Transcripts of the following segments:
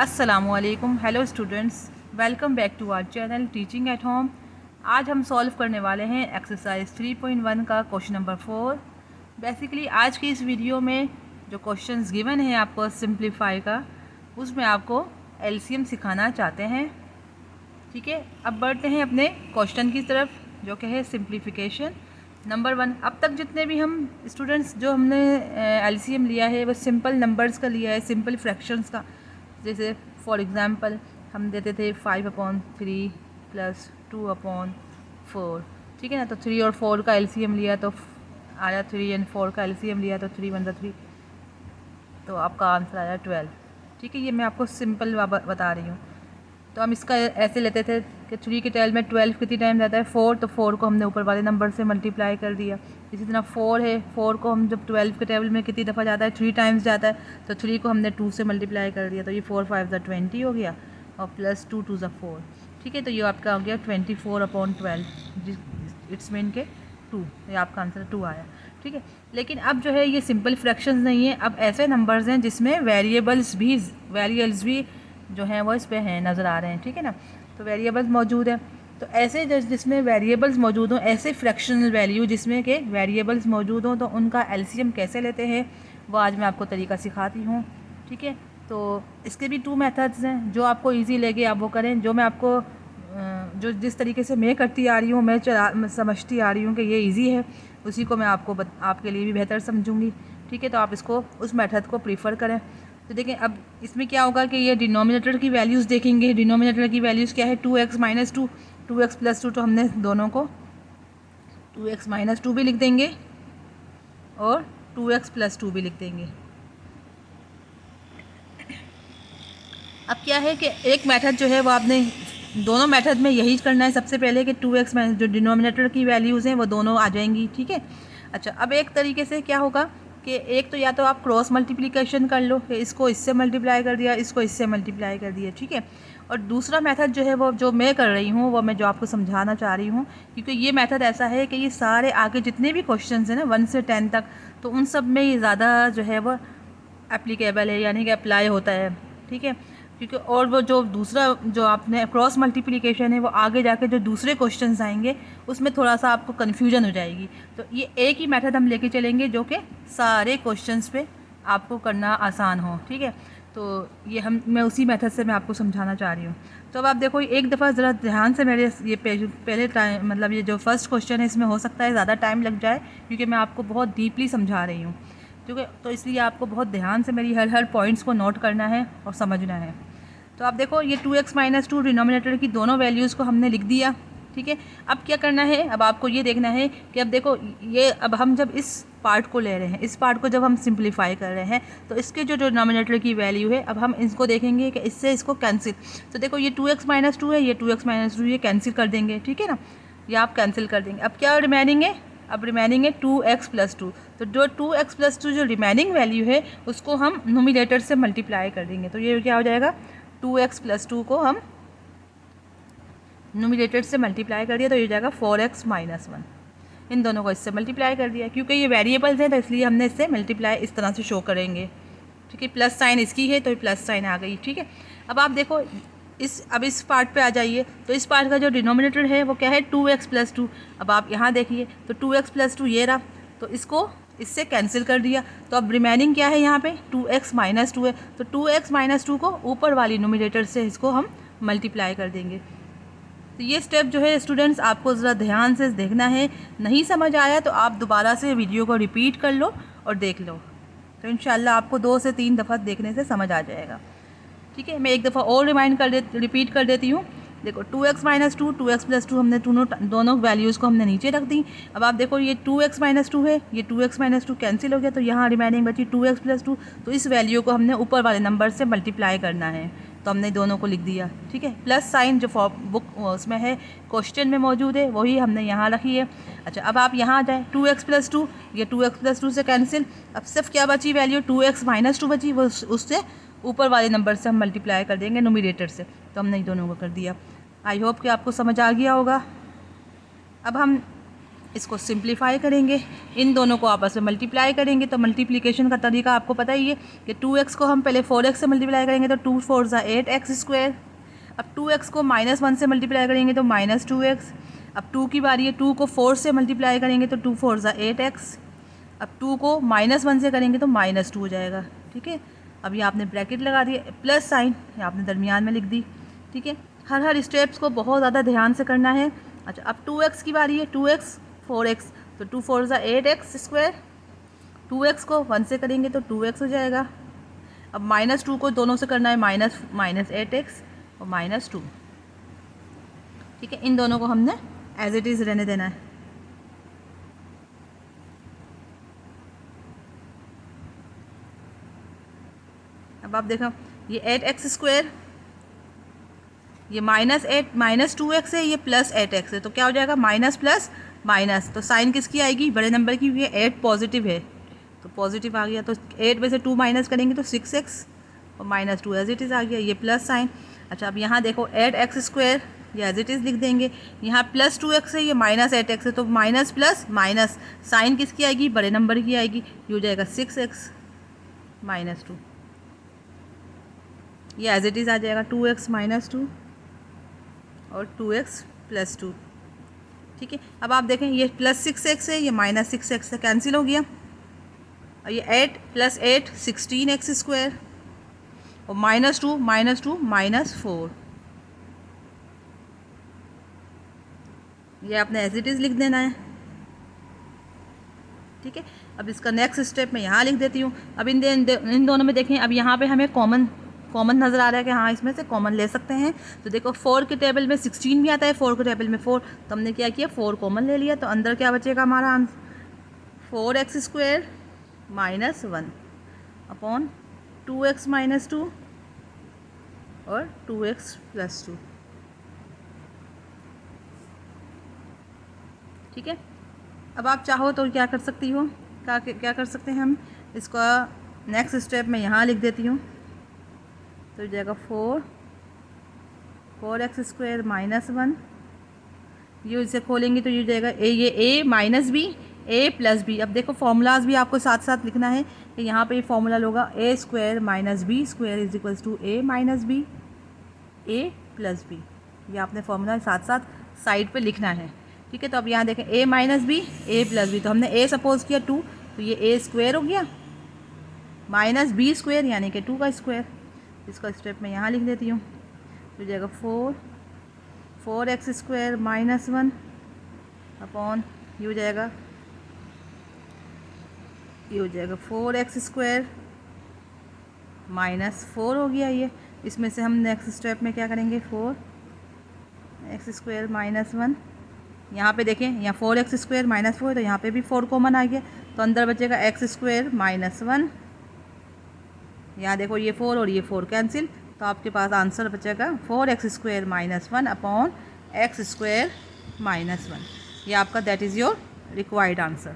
अस्सलामुअलैकुम। Hello students, welcome back to our channel teaching at home. आज हम solve करने वाले हैं एक्सरसाइज 3.1 का क्वेश्चन नंबर 4। बेसिकली आज की इस वीडियो में जो क्वेश्चंस गिवन है आपको सिंप्लीफाई का, उसमें आपको एलसीएम सिखाना चाहते हैं। ठीक है, अब बढ़ते हैं अपने क्वेश्चन की तरफ जो कि है सिंप्लीफिकेशन नंबर 1। अब तक जितने भी हम स्टूडेंट्स जो हमने एलसीएम लिया है वो सिंपल नंबर्स का लिया है, सिंपल फ्रैक्शंस का। जैसे फॉर एग्ज़ाम्पल हम देते थे 5/3 प्लस 2/4। ठीक है ना, तो 3 और 4 का एलसीएम लिया तो आया 3 एंड 4 का एलसीएम लिया तो 3 1 3, तो आपका आंसर आया 12। ठीक है, ये मैं आपको सिंपल बता रही हूँ। तो हम इसका ऐसे लेते थे कि 3 के टेल में 12 कितनी टाइम जाता है 4, तो 4 को हमने ऊपर वाले नंबर से मल्टीप्लाई कर दिया। इसी तरह 4 है, 4 को हम जब 12 के टेबल में कितनी दफ़ा जाता है 3 टाइम्स जाता है, तो 3 को हमने 2 से मल्टीप्लाई कर दिया, तो ये 4 5 20 हो गया और प्लस 2 2 4। ठीक है, तो ये आपका हो गया 24/12, इट्स मीन के 2, ये आपका आंसर 2 आया। ठीक है, लेकिन अब जो है ये सिंपल फ्रैक्शंस नहीं है, अब ऐसे नंबर्स हैं जिसमें वेरिएबल्स भी जो हैं वो इस पे हैं, नज़र आ रहे हैं। ठीक है ना, तो वेरिएबल्स मौजूद हैं, तो ऐसे जिसमें वेरिएबल्स मौजूद हों, ऐसे फ्रैक्शनल वैल्यू जिसमें के वेरिएबल्स मौजूद हों, तो उनका एलसीएम कैसे लेते हैं वो आज मैं आपको तरीका सिखाती हूँ। ठीक है, तो इसके भी 2 मेथड्स हैं, जो आपको ईजी लगे आप वो करें। जो मैं आपको जो जिस तरीके से मैं करती आ रही हूँ, मैं समझती आ रही हूँ कि ये ईजी है, उसी को मैं आपके लिए भी बेहतर समझूँगी। ठीक है, तो आप इसको उस मेथड को प्रीफर करें। तो देखें, अब इसमें क्या होगा कि ये डिनोमिनेटर की वैल्यूज़ देखेंगे। डिनोमिनेटर की वैल्यूज़ क्या है, 2x - 2, 2x + 2, तो हमने दोनों को 2x - 2 भी लिख देंगे और 2x + 2 भी लिख देंगे। अब क्या है कि एक मेथड जो है वो आपने दोनों मेथड में यही करना है सबसे पहले कि 2x में जो डिनोमिनेटर की वैल्यूज़ हैं वो दोनों आ जाएंगी। ठीक है, अच्छा, अब एक तरीके से क्या होगा कि एक तो या तो आप क्रॉस मल्टीप्लिकेशन कर लो कि इसको इससे मल्टीप्लाई कर दिया, इसको इससे मल्टीप्लाई कर दिया। ठीक है, और दूसरा मेथड जो है वो जो मैं कर रही हूँ, वो मैं जो आपको समझाना चाह रही हूँ, क्योंकि ये मेथड ऐसा है कि ये सारे आगे जितने भी क्वेश्चन हैं ना 1 से 10 तक, तो उन सब में ये ज़्यादा जो है वो एप्लीकेबल है, यानी कि अप्लाई होता है। ठीक है, क्योंकि और वो जो दूसरा जो आपने क्रॉस मल्टीप्लिकेशन है वो आगे जाके जो दूसरे क्वेश्चंस आएंगे उसमें थोड़ा सा आपको कन्फ्यूजन हो जाएगी। तो ये एक ही मेथड हम लेके चलेंगे जो कि सारे क्वेश्चंस पे आपको करना आसान हो। ठीक है, तो मैं उसी मेथड से मैं आपको समझाना चाह रही हूँ। तो अब आप देखो, एक दफ़ा ज़रा ध्यान से मेरे ये पहले टाइम, मतलब ये जो फर्स्ट क्वेश्चन है इसमें हो सकता है ज़्यादा टाइम लग जाए, क्योंकि मैं आपको बहुत डीपली समझा रही हूँ। ठीक है, तो इसलिए आपको बहुत ध्यान से मेरी हर पॉइंट्स को नोट करना है और समझना है। तो आप देखो, ये 2x - 2 डिनोमिनेटर की दोनों वैल्यूज़ को हमने लिख दिया। ठीक है, अब क्या करना है, अब आपको ये देखना है कि अब देखो ये, अब हम जब इस पार्ट को ले रहे हैं, इस पार्ट को जब हम सिंप्लीफाई कर रहे हैं, तो इसके जो डिनोमिनेटर की वैल्यू है, अब हम इसको देखेंगे कि इससे इसको कैंसिल। तो देखो, ये 2x - 2 है, ये 2x - 2, ये कैंसिल कर देंगे। ठीक है ना, ये आप कैंसिल कर देंगे। अब क्या रिमेनिंग है, अब रिमेनिंग है 2x + 2। तो जो 2x + 2 जो रिमेनिंग वैल्यू है उसको हम नोमिनेटर से मल्टीप्लाई कर देंगे। तो ये क्या हो जाएगा, 2x + 2 को हम नोमिनेटर से मल्टीप्लाई कर दिया, तो ये जाएगा 4x - 1। इन दोनों को इससे मल्टीप्लाई कर दिया, क्योंकि ये वेरिएबल्स हैं तो इसलिए हमने इससे मल्टीप्लाई इस तरह से शो करेंगे। ठीक है, प्लस साइन इसकी है तो ये प्लस साइन आ गई। ठीक है, अब आप देखो अब इस पार्ट पे आ जाइए। तो इस पार्ट का जो डिनोमिनेटर है वो क्या है, 2x + 2। अब आप यहाँ देखिए, तो 2x + 2 ये रहा, तो इसको इससे कैंसिल कर दिया। तो अब रिमेनिंग क्या है यहाँ पे, 2x - 2 है, तो 2x - 2 को ऊपर वाली नोमिनेटर से इसको हम मल्टीप्लाई कर देंगे। तो ये स्टेप जो है स्टूडेंट्स आपको ज़रा ध्यान से देखना है। नहीं समझ आया तो आप दोबारा से वीडियो को रिपीट कर लो और देख लो, तो इंशाल्लाह आपको 2 से 3 दफ़ा देखने से समझ आ जाएगा। ठीक है, मैं एक दफ़ा और रिपीट कर देती हूँ। देखो, 2x - 2, 2x + 2 हमने दोनों वैल्यूज़ को हमने नीचे रख दी। अब आप देखो, ये 2x - 2 है, ये 2x - 2 कैंसिल हो गया, तो यहाँ रिमेनिंग बची 2x + 2। तो इस वैल्यू को हमने ऊपर वाले नंबर से मल्टीप्लाई करना है, तो हमने दोनों को लिख दिया। ठीक है, प्लस साइन जो बुक उसमें है, क्वेश्चन में मौजूद है, वही हमने यहाँ रखी है। अच्छा, अब आप यहाँ आ जाएँ, 2x + 2, ये 2x + 2 से कैंसिल। अब सिर्फ क्या बची वैल्यू, 2x - 2 बची, वो उससे ऊपर वाले नंबर से हम मल्टीप्लाई कर देंगे नोमिनेटर से, तो हमने दोनों को कर दिया। आई होप कि आपको समझ आ गया होगा। अब हम इसको सिंप्लीफाई करेंगे, इन दोनों को आपस में मल्टीप्लाई करेंगे। तो मल्टीप्लिकेशन का तरीका आपको पता ही है कि 2x को हम पहले 4x से मल्टीप्लाई करेंगे तो 2 4 ज़ा 8x²। अब 2x को -1 से मल्टीप्लाई करेंगे तो -2x। अब 2 की बारी है, 2 को 4 से मल्टीप्लाई करेंगे तो 2 4 ज़ा 8x। अब 2 को -1 से करेंगे तो -2 हो जाएगा। ठीक है, अब ये आपने ब्रैकेट लगा दिया, प्लस साइन ये आपने दरमियान में लिख दी। ठीक है, हर स्टेप्स को बहुत ज़्यादा ध्यान से करना है। अच्छा, अब 2x की बारी है, 2x 4x तो 2 4 ज़ा 8x²। 2x को 1 से करेंगे तो 2x हो जाएगा। अब -2 को दोनों से करना है, -8x और -2। ठीक है, इन दोनों को हमने एज इट इज़ रहने देना है। अब आप देखो ये 8x², ये -2x है, ये +8x है, तो क्या हो जाएगा माइनस प्लस माइनस। तो साइन किसकी आएगी, बड़े नंबर की, ये 8 पॉजिटिव है तो पॉजिटिव आ गया। तो 8 में से 2 माइनस करेंगे तो 6x और -2 एज इट इज़ आ गया, ये प्लस साइन। अच्छा, अब यहाँ देखो 8x² ये एज इट इज़ लिख देंगे। यहाँ +2x है, ये -8x है, तो माइनस प्लस माइनस साइन किसकी आएगी, बड़े नंबर की आएगी, ये हो जाएगा 6x -2। ये एज इट इज़ आ जाएगा 2x -2 और 2x +2। ठीक है, अब आप देखें ये +6x है, ये -6x से कैंसिल हो गया। और ये 8 + 8 16x² और -2 -4। ये आपने एज इट इज़ लिख देना है। ठीक है, अब इसका नेक्स्ट स्टेप मैं यहाँ लिख देती हूँ। अब इन दोनों में देखें, अब यहाँ पे हमें कॉमन नज़र आ रहा है कि हाँ इसमें से कॉमन ले सकते हैं। तो देखो 4 के टेबल में 16 भी आता है, 4 के टेबल में 4, तो हमने क्या किया 4 कॉमन ले लिया। तो अंदर क्या बचेगा हमारा आंसर, 4x² -1 अपॉन 2x -2 और 2x +2। ठीक है, अब आप चाहो तो क्या कर सकती हो, क्या कर सकते हैं हम, इसका नेक्स्ट स्टेप मैं यहाँ लिख देती हूँ। तो जाएगा 4x² -1, ये इसे खोलेंगे तो ये जाएगा ये a -b a + b। अब देखो फॉर्मूलाज भी आपको साथ साथ लिखना है कि यहाँ पे ये फॉर्मूला होगा a² - b² = a - b a + b। ये आपने फॉर्मूला साथ साथ साइड पे लिखना है। ठीक है, तो अब यहाँ देखें a - b a + b, तो हमने a सपोज किया 2, तो ये a² हो गया -b² यानी कि 2 का स्क्वायर। इसका स्टेप मैं यहाँ लिख देती हूँ, तो जाएगा 4x² -1 अपॉन ये हो जाएगा 4x² -4 हो गया। ये इसमें से हम नेक्स्ट स्टेप में क्या करेंगे, 4x² -1, यहाँ पे देखें यहाँ 4x² -4, तो यहाँ पे भी 4 कॉमन आ गया, तो अंदर बचेगा x² -1। यहाँ देखो ये 4 और ये 4 कैंसिल, तो आपके पास आंसर बचेगा 4x² -1 अपॉन x² -1। ये आपका that is your required answer.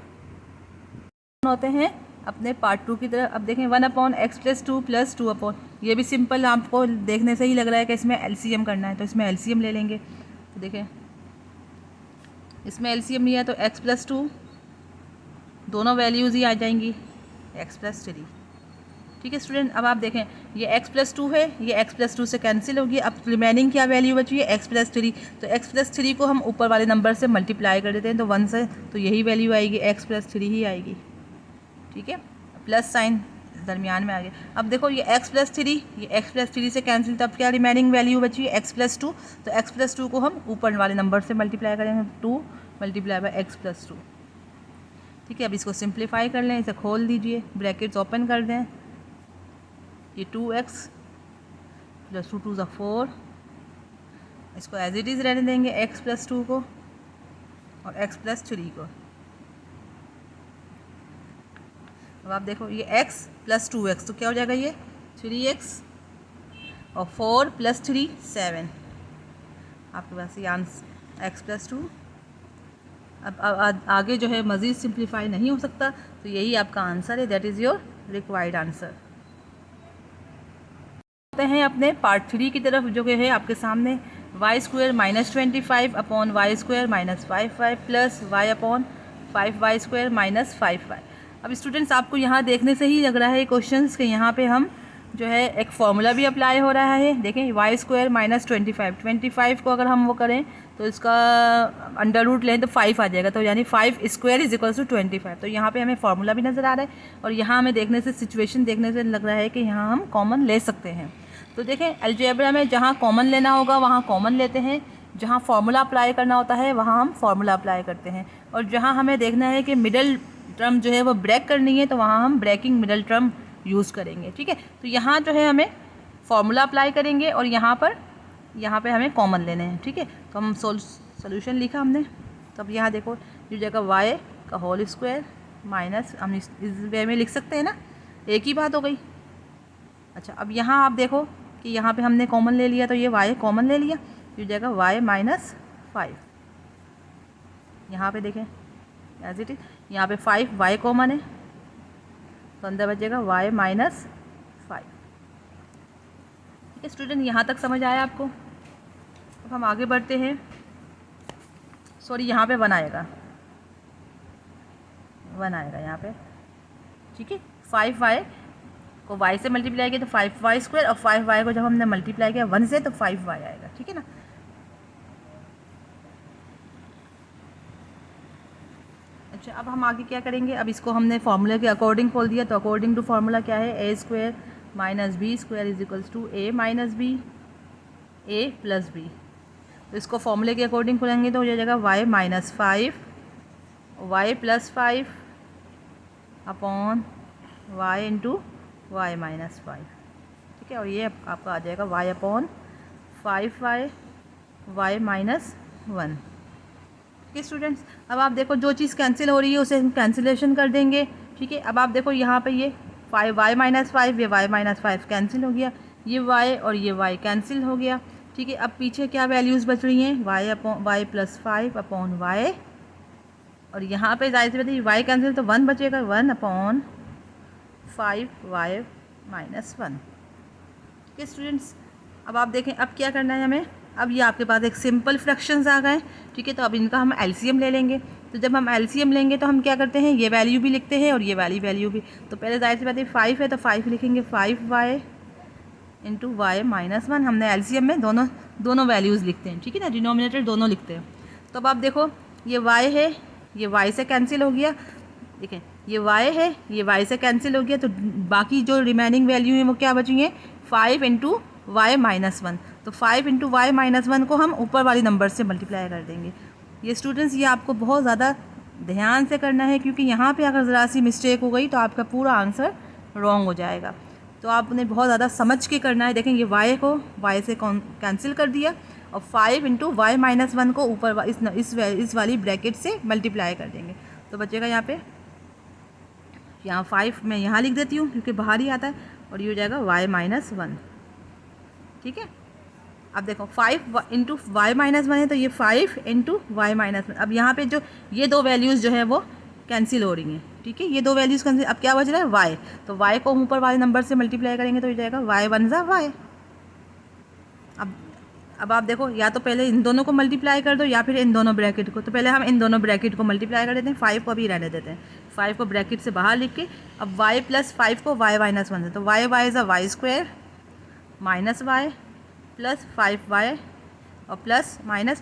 होते हैं अपने पार्ट 2 की तरफ। अब देखें 1/x + 2 + 2 ये भी सिंपल, आपको देखने से ही लग रहा है कि इसमें एलसीएम करना है, तो इसमें एलसीएम ले लेंगे। तो देखें इसमें एलसीएम लिया तो x + 2 दोनों वैल्यूज़ ही आ जाएंगी, x + 3। ठीक है स्टूडेंट, अब आप देखें ये x + 2 है, ये x + 2 से कैंसिल होगी। अब रिमेनिंग क्या वैल्यू बची है, x + 3। तो x + 3 को हम ऊपर वाले नंबर से मल्टीप्लाई कर देते हैं, तो 1 से, तो यही वैल्यू आएगी, x + 3 ही आएगी। ठीक है, प्लस साइन दरमियान में आ गया। अब देखो ये x + 3, ये x + 3 से कैंसिल, तब क्या रिमेनिंग वैल्यू बची है, x + 2। तो x + 2 को हम ऊपर वाले नंबर से मल्टीप्लाई करेंगे, 2 × x + 2। ठीक है, अब इसको सिंप्लीफाई कर लें, इसे खोल दीजिए, ब्रैकेट्स ओपन कर दें। ये 2x + 2 = 4, इसको एज इट इज़ रहने देंगे, x + 2 को और x + 3 को। अब आप देखो ये x + 2x, तो क्या हो जाएगा, ये 3x और 4 + 3 7, आपके पास ये आंसर x + 2। अब आगे जो है मज़ीद सिंप्लीफाई नहीं हो सकता, तो यही आपका आंसर है, that is your required answer. हैं अपने पार्ट 3 की तरफ, जो कि है आपके सामने। Y square minus 25 upon y square minus 5y plus y upon 5y square minus 5y। अब स्टूडेंट्स आपको यहाँ देखने से ही लग रहा है क्वेश्चंस के यहाँ पे हम जो है एक फॉर्मूला भी अप्लाई हो रहा है। देखें वाई स्क्वायर माइनस 25 को अगर हम वो करें तो इसका अंडर रूट लें तो 5 आ जाएगा, तो यानी 5 स्क्वायर इज इक्वल्स टू 25। तो यहाँ पे हमें फार्मूला भी नज़र आ रहा है और यहाँ हमें देखने से सिचुएशन देखने से लग रहा है कि यहाँ हम कॉमन ले सकते हैं। तो देखें अलजेब्रा में जहाँ कॉमन लेना होगा वहाँ कॉमन लेते हैं, जहाँ फार्मूला अप्लाई करना होता है वहाँ हम फार्मूला अप्लाई करते हैं, और जहाँ हमें देखना है कि मिडल टर्म जो है वो ब्रेक करनी है तो वहाँ हम ब्रेकिंग मिडल टर्म यूज़ करेंगे। ठीक है, तो यहाँ जो है हमें फार्मूला अप्लाई करेंगे और यहाँ पे हमें कॉमन लेने हैं। ठीक है, तो हम सोल्यूशन लिखा हमने, तो अब यहाँ देखो जो जगह वाई का होल स्क्वायर माइनस हम इस वे में लिख सकते हैं ना, एक ही बात हो गई। अच्छा, अब यहाँ आप देखो कि यहाँ पे हमने कॉमन ले लिया, तो ये वाई कॉमन ले लिया, जो जगह वाई माइनस 5, यहाँ पे देखें एज इट इज, यहाँ पे 5 वाई कॉमन है तो अंदर बचेगा वाई माइनस 5। ठीक है स्टूडेंट, यहाँ तक समझ आया आपको? अब हम आगे बढ़ते हैं। सॉरी, यहाँ पे 1 आएगा यहाँ पे। ठीक है, 5y को y से मल्टीप्लाई किया तो 5y स्क्वायर, और 5y को जब हमने मल्टीप्लाई किया 1 से तो 5y आएगा। ठीक है ना। अच्छा, अब हम आगे क्या करेंगे? अब इसको हमने फार्मूले के अकॉर्डिंग खोल दिया, तो अकॉर्डिंग टू फार्मूला क्या है? A square minus b square is equals to a minus b, a plus b. तो इसको फार्मूले के अकॉर्डिंग खोलेंगे तो हो जाएगा y minus 5 y plus 5 upon y into y minus 5। ठीक है, और ये आपका आ जाएगा Y upon 5y Y minus 1। ठीक है स्टूडेंट्स, अब आप देखो जो चीज़ कैंसिल हो रही है उसे हम कैंसिलेशन कर देंगे। ठीक है, अब आप देखो यहाँ पे ये 5y माइनस 5, ये y माइनस 5 कैंसिल हो गया, ये y और ये y कैंसिल हो गया। ठीक है, अब पीछे क्या वैल्यूज़ बच रही हैं? y upon y plus 5 upon y, और यहाँ पे जाहिर सी बात है y कैंसिल तो 1 बचेगा, 1 अपॉन 5y माइनस 1। ठीक है स्टूडेंट्स, अब आप देखें अब क्या करना है हमें। अब ये आपके पास एक सिंपल फ्रैक्शंस आ गए। ठीक है, तो अब इनका हम एलसीएम ले लेंगे। तो जब हम एलसीएम लेंगे तो हम क्या करते हैं, ये वैल्यू भी लिखते हैं और ये वाली वैल्यू भी। तो पहले जाहिर सी बात है 5 है तो 5 लिखेंगे, 5y इंटू वाई माइनस 1। हमने एलसीएम में दोनों वैल्यूज़ लिखते हैं। ठीक है ना, डिनोमिनेटर दोनों लिखते हैं। तो अब आप देखो ये y है, ये y से कैंसिल हो गया। देखें ये y है, ये y से कैंसिल हो गया, तो बाकी जो रिमेनिंग वैल्यू है वो क्या बची है? 5 इंटू वाई माइनस 1। तो 5 इंटू वाई माइनस 1 को हम ऊपर वाली नंबर से मल्टीप्लाई कर देंगे। ये स्टूडेंट्स ये आपको बहुत ज़्यादा ध्यान से करना है, क्योंकि यहाँ पे अगर ज़रा सी मिस्टेक हो गई तो आपका पूरा आंसर रॉन्ग हो जाएगा। तो आपने बहुत ज़्यादा समझ के करना है। देखें ये y को y से कैंसिल कर दिया और 5 इंटू वाई माइनस 1 को ऊपर इस वाली ब्रैकेट से मल्टीप्लाई कर देंगे। तो बचेगा यहाँ 5 मैं यहाँ लिख देती हूँ क्योंकि बाहर ही आता है, और ये हो जाएगा y माइनस 1। ठीक है, अब देखो 5 इंटू वाई माइनस 1 है तो ये 5 इंटू वाई माइनस 1। अब यहाँ पे जो ये दो वैल्यूज़ जो है वो कैंसिल हो रही हैं। ठीक है, ये दो वैल्यूज़ कैंसिल। अब क्या बच रहा है? y। तो y को ऊपर वाले नंबर से मल्टीप्लाई करेंगे तो हो जाएगा y 1 ज़ा y। अब आप देखो या तो पहले इन दोनों को मल्टीप्लाई कर दो या फिर इन दोनों ब्रैकेट को। तो पहले हम इन दोनों ब्रैकेट को मल्टीप्लाई कर देते हैं, 5 को अभी रहने देते हैं। 5 को ब्रैकेट से बाहर लिख के अब y प्लस 5 को y माइनस 1 है तो y ज़ा y square minus y plus 5y और प्लस माइनस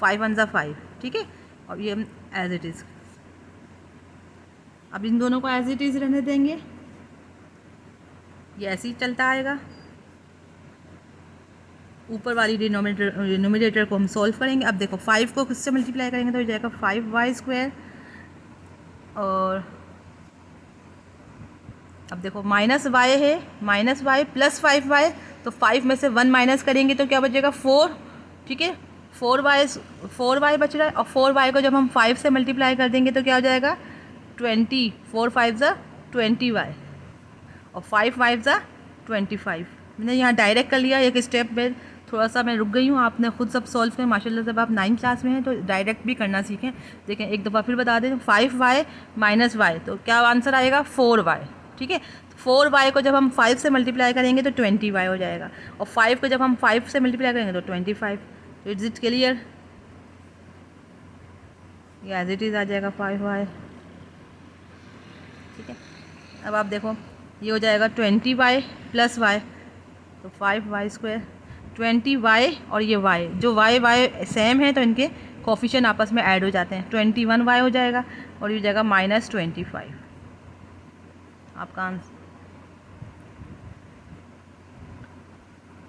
5 1 ज़ा 5। ठीक है, और ये एज इट इज़। अब इन दोनों को एज इट इज़ रहने देंगे, ये ऐसे ही चलता आएगा। ऊपर वाली डिनोमिनेटर को हम सॉल्व करेंगे। अब देखो 5 को किससे मल्टीप्लाई करेंगे तो हो जाएगा 5y स्क्वायर, और अब देखो माइनस y है, माइनस y प्लस 5y, तो 5 में से 1 माइनस करेंगे तो क्या बचेगा? 4। ठीक है, 4y बच रहा है, और 4y को जब हम 5 से मल्टीप्लाई कर देंगे तो क्या हो जाएगा? 20, 4 5 ज़ा 20y और 5 5 ज़ा 25। मैंने यहाँ डायरेक्ट कर लिया, एक स्टेप में थोड़ा सा मैं रुक गई हूँ। आपने खुद सब सॉल्व करें माशाल्लाह। जब आप 9th क्लास में हैं तो डायरेक्ट भी करना सीखें। देखें एक दफ़ा फिर बता दें, 5y माइनस y तो क्या आंसर आएगा? 4y। ठीक है। तो 4y को जब हम 5 से मल्टीप्लाई करेंगे तो 20y हो जाएगा, और 5 को जब हम 5 से मल्टीप्लाई करेंगे तो 25। तो इट्स इट क्लियर, ये एज इट इज़ आ जाएगा 5y। ठीक है, अब आप देखो ये हो जाएगा 20y प्लस y, तो 5y²। 20y और ये y, जो y सेम है तो इनके कोफिशिएंट आपस में ऐड हो जाते हैं, 21y हो जाएगा, और ये हो जाएगा -25 आपका आंसर।